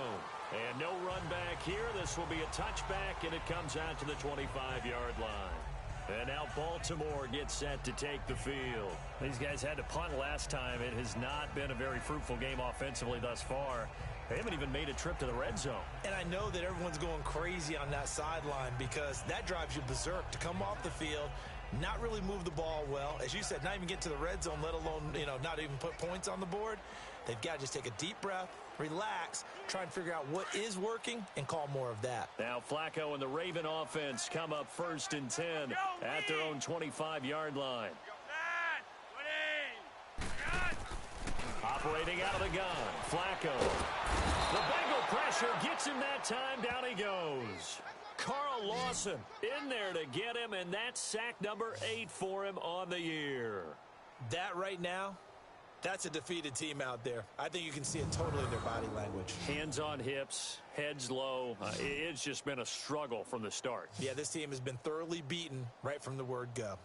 And no run back here. This will be a touchback, and it comes out to the 25-yard line. And now Baltimore gets set to take the field. These guys had to punt last time. It has not been a very fruitful game offensively thus far. They haven't even made a trip to the red zone. And I know that everyone's going crazy on that sideline because that drives you berserk to come off the field, not really move the ball well. As you said, not even get to the red zone, let alone, not even put points on the board. They've got to just take a deep breath, relax, try and figure out what is working, and call more of that. Now Flacco and the Raven offense come up 1st and 10 at their own 25-yard line. Operating out of the gun, Flacco. The Bengal pressure gets him that time. Down he goes. Carl Lawson in there to get him, and that's sack number 8 for him on the year. That right now, that's a defeated team out there. I think you can see it totally in their body language. Hands on hips, heads low. It's just been a struggle from the start. Yeah, this team has been thoroughly beaten right from the word go.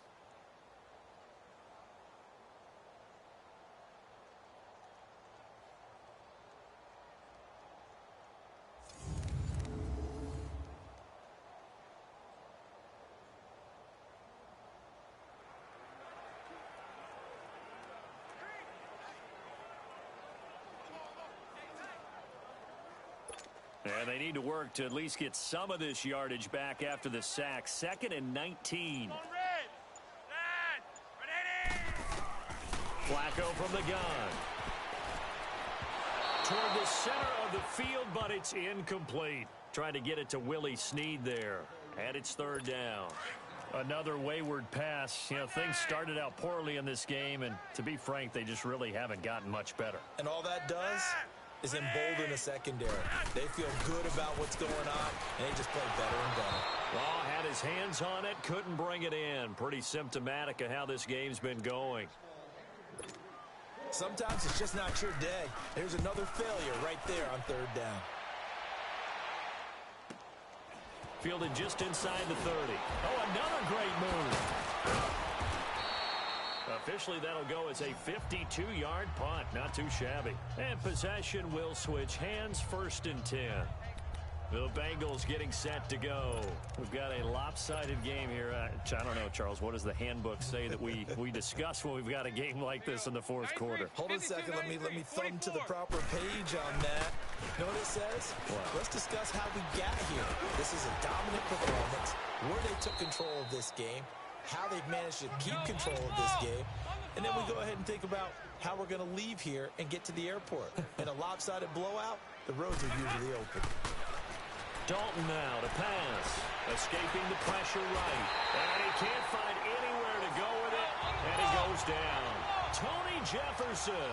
And they need to work to at least get some of this yardage back after the sack. 2nd and 19. Flacco from the gun. Toward the center of the field, but it's incomplete. Trying to get it to Willie Snead there. And it's 3rd down. Another wayward pass. Things started out poorly in this game, and to be frank, they just really haven't gotten much better. And all that does is embolden a secondary. They feel good about what's going on, and they just play better and better. Law had his hands on it, couldn't bring it in. Pretty symptomatic of how this game's been going. Sometimes it's just not your day. There's another failure right there on 3rd down. Fielded just inside the 30. Oh, another great move. Officially, that'll go as a 52-yard punt. Not too shabby. And possession will switch hands. 1st and 10. The Bengals getting set to go. We've got a lopsided game here. I don't know, Charles, what does the handbook say that we discuss when we've got a game like this in the 4th quarter? Hold on a second. Let me thumb to the proper page on that. You know what it says? What? Let's discuss how we got here. This is a dominant performance, where they took control of this game, how they've managed to keep control of this game, and then we go ahead and think about how we're going to leave here and get to the airport. In a lopsided blowout, the roads are usually open. Dalton now to pass. Escaping the pressure right. And he can't find anywhere to go with it. And he goes down. Tony Jefferson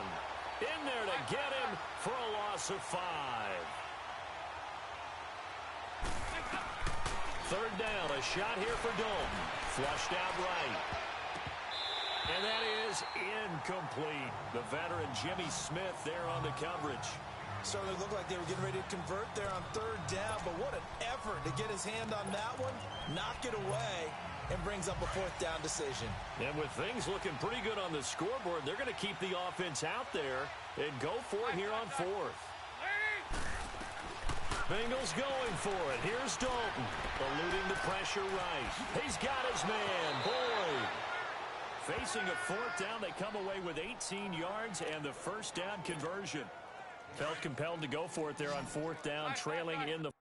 in there to get him for a loss of 5. 3rd down, a shot here for Dalton. Flushed out right. And that is incomplete. The veteran Jimmy Smith there on the coverage. Certainly looked like they were getting ready to convert there on 3rd down, but what an effort to get his hand on that one, knock it away, and brings up a 4th down decision. And with things looking pretty good on the scoreboard, they're going to keep the offense out there and go for it here on 4th. Bengals going for it. Here's Dalton, eluding the pressure right. He's got his man, Boyd. Facing a 4th down, they come away with 18 yards and the 1st down conversion. Felt compelled to go for it there on 4th down, trailing in the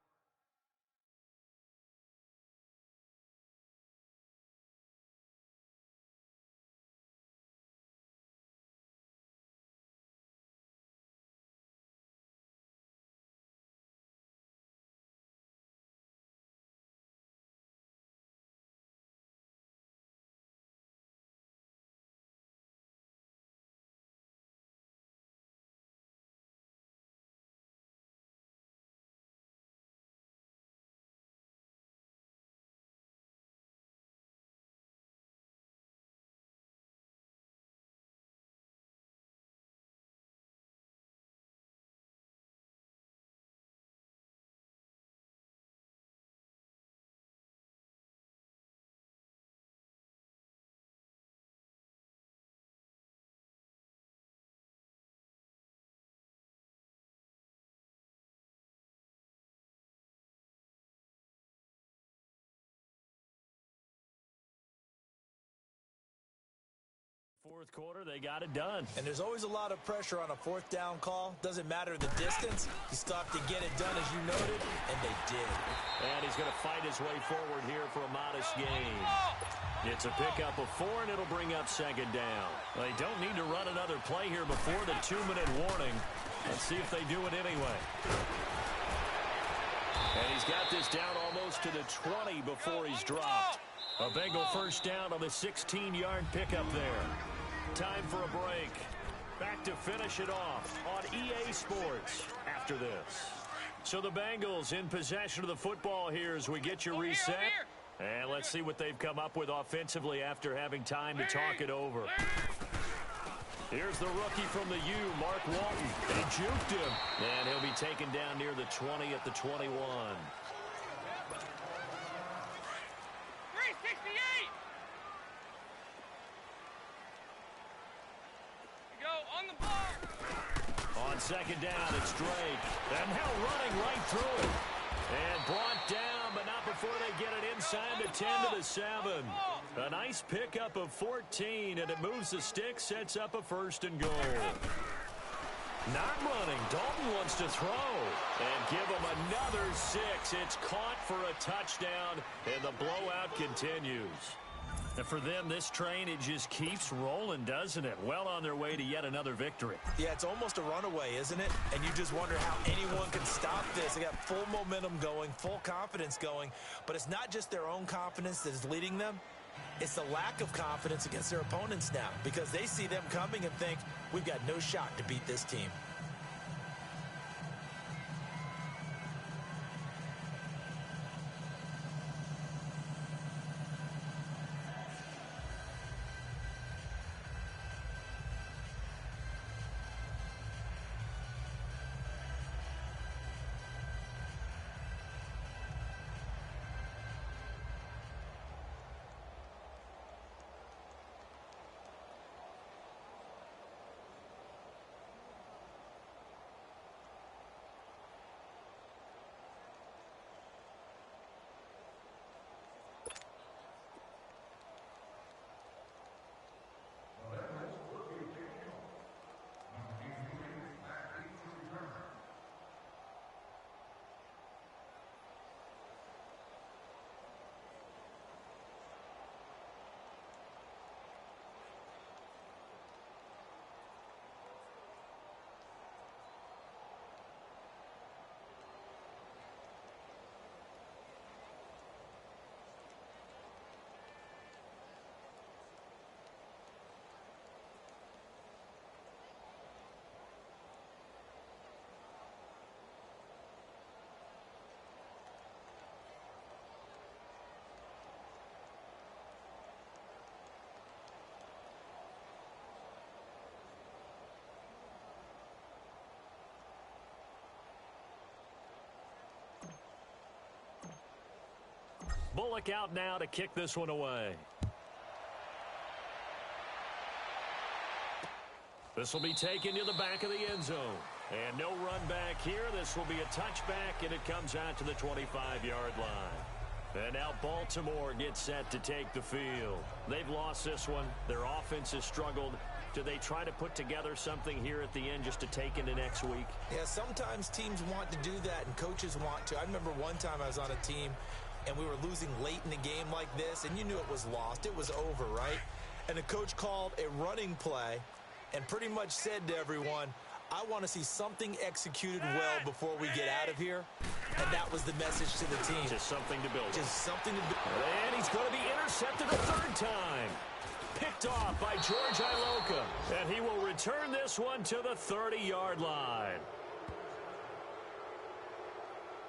Fourth quarter, they got it done. And there's always a lot of pressure on a fourth down call. Doesn't matter the distance. You still have to get it done, as you noted, and they did. And he's going to fight his way forward here for a modest gain. It's a pickup of 4, and it'll bring up second down. They don't need to run another play here before the 2-minute warning. Let's see if they do it anyway. And he's got this down almost to the 20 before he's dropped. A Bengal first down on the 16-yard pickup there. Time for a break. Back to finish it off on EA Sports after this. So the Bengals in possession of the football here as we get you reset. And let's see what they've come up with offensively after having time to talk it over. Here's the rookie from the U, Mark Walton. They juked him. And he'll be taken down near the 20 at the 21. 368. You go on the ball. On second down, it's Drake. And now running right through it. And brought down, but not before they get it inside the 10 to the 7. A nice pickup of 14, and it moves the stick, sets up a first and goal. Not running. Dalton wants to throw. And give him another 6. It's caught for a touchdown, and the blowout continues. And for them, this train, it just keeps rolling, doesn't it? Well on their way to yet another victory. Yeah, it's almost a runaway, isn't it? And you just wonder how anyone can stop this. They got full momentum going, full confidence going. But it's not just their own confidence that is leading them. It's the lack of confidence against their opponents now, because they see them coming and think, we've got no shot to beat this team. Bullock out now to kick this one away. This will be taken to the back of the end zone. And no run back here. This will be a touchback, and it comes out to the 25-yard line. And now Baltimore gets set to take the field. They've lost this one. Their offense has struggled. Do they try to put together something here at the end just to take into next week? Yeah, sometimes teams want to do that, and coaches want to. I remember one time I was on a team, and we were losing late in the game like this, and you knew it was lost. It was over, right? And the coach called a running play and pretty much said to everyone, I want to see something executed well before we get out of here. And that was the message to the team. Just something to build. Just something to build. And he's going to be intercepted a third time. Picked off by George Iloka. And he will return this one to the 30-yard line.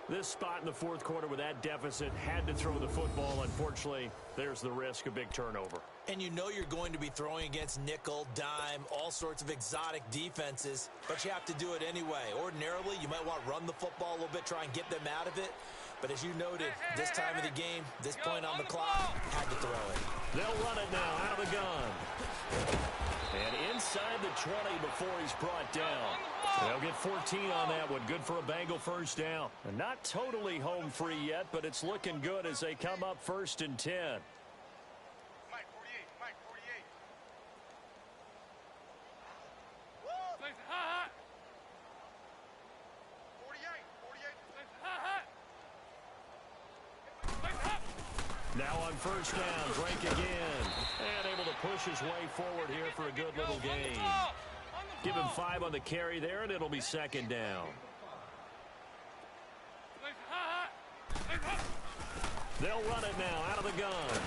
This spot in the fourth quarter with that deficit had to throw the football. Unfortunately, there's the risk of big turnover. And you know you're going to be throwing against nickel, dime, all sorts of exotic defenses, but you have to do it anyway. Ordinarily, you might want to run the football a little bit, try and get them out of it. But as you noted, this time of the game, this point on the clock, had to throw it. They'll run it now out of the gun. And inside the 20 before he's brought down. They'll get 14 on that one. Good for a Bengal first down. And not totally home free yet, but it's looking good as they come up 1st and 10. Mike 48, Mike 48. Now on first down, Drake again. And able to push his way forward here for a good little gain. Give him 5 on the carry there, and it'll be second down. They'll run it now out of the gun.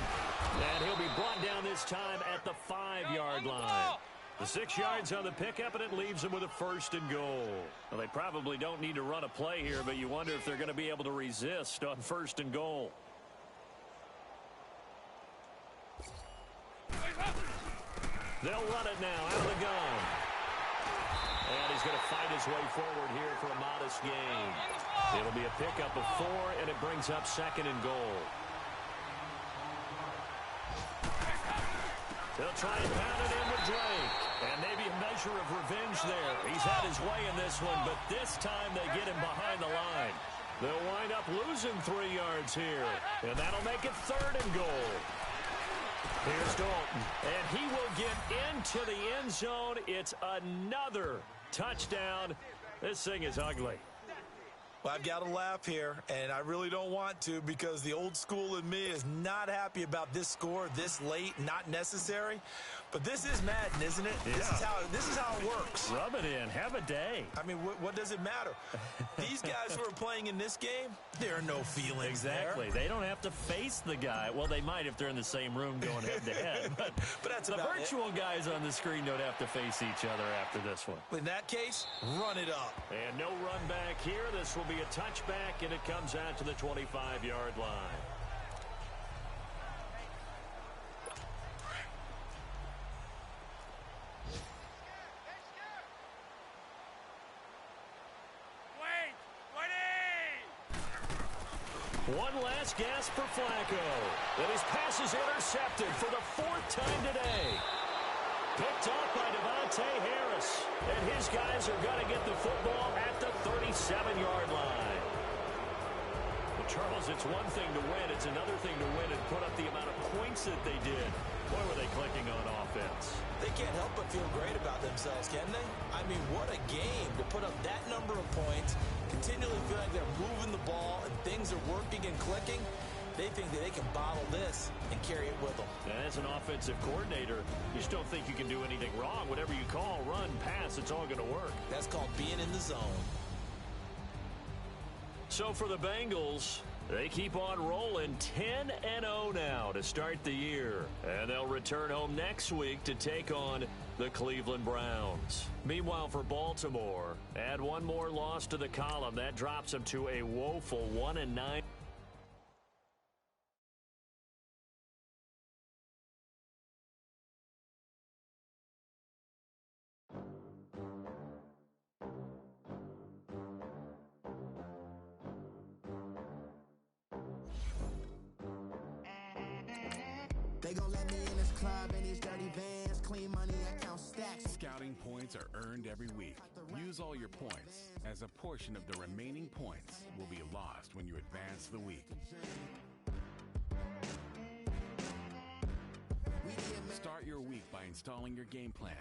And he'll be brought down this time at the 5-yard line. The 6 yards on the pickup, and it leaves him with a first and goal. Well, they probably don't need to run a play here, but you wonder if they're going to be able to resist on first and goal. They'll run it now out of the gun. And he's going to fight his way forward here for a modest gain. It'll be a pickup of 4, and it brings up second and goal. They'll try and pound it in with Drake. And maybe a measure of revenge there. He's had his way in this one, but this time they get him behind the line. They'll wind up losing 3 yards here. And that'll make it third and goal. Here's Dalton. And he will get into the end zone. It's another touchdown. This thing is ugly. Well, I've got to laugh here, and I really don't want to because the old school in me is not happy about this score this late, not necessary. But this is Madden, isn't it? Yeah. This is how it works. Rub it in. Have a day. I mean, what does it matter? These guys who are playing in this game, there are no feelings Exactly. there. They don't have to face the guy. Well, they might if they're in the same room going head-to-head. But that's the virtual guys on the screen don't have to face each other after this one. In that case, run it up. And no run back here. This will be a touchback, and it comes out to the 25-yard line. One last gasp for Flacco. And his pass is intercepted for the 4th time today. Picked off by Devontae Harris. And his guys are going to get the football at the 37-yard line. Well, Charles, it's one thing to win. It's another thing to win and put up the amount of points that they did. Boy, were they clicking on offense. They can't help but feel great about themselves, can they? I mean, what a game to put up that number of points, continually feel like they're moving the ball and things are working and clicking. They think that they can bottle this and carry it with them. And as an offensive coordinator, you just don't think you can do anything wrong. Whatever you call, run, pass, it's all going to work. That's called being in the zone. So for the Bengals, they keep on rolling 10-0 now to start the year. And they'll return home next week to take on the Cleveland Browns. Meanwhile, for Baltimore, add one more loss to the column. That drops them to a woeful 1-9. They gon' let me in this club in these dirty vans. Clean money, I count stacks. Scouting points are earned every week. Use all your points, as a portion of the remaining points will be lost when you advance the week. Start your week by installing your game plan.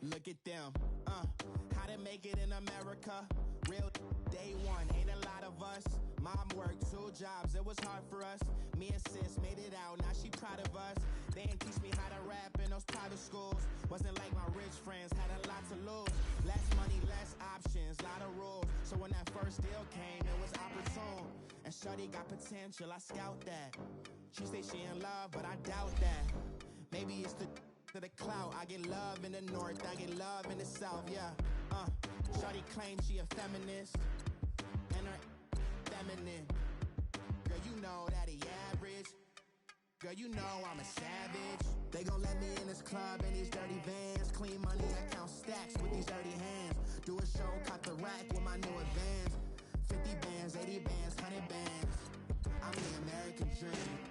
Look at them. How to make it in America. Real day one, ain't a lot of us. Mom worked 2 jobs, it was hard for us. Me and sis made it out, now she proud of us. They didn't teach me how to rap in those private schools. Wasn't like my rich friends, had a lot to lose. Less money, less options, lot of rules. So when that first deal came, it was opportune. And shorty got potential, I scout that. She say she in love, but I doubt that. Maybe it's to the clout. I get love in the north, I get love in the south, yeah. Shorty claims she a feminist, and her feminine. Girl, you know that he average. Girl, you know I'm a savage. They gon' let me in this club in these dirty vans. Clean money, I count stacks with these dirty hands. Do a show, cut the rack with my new advance. 50 bands, 80 bands, 100 bands. I'm the American dream.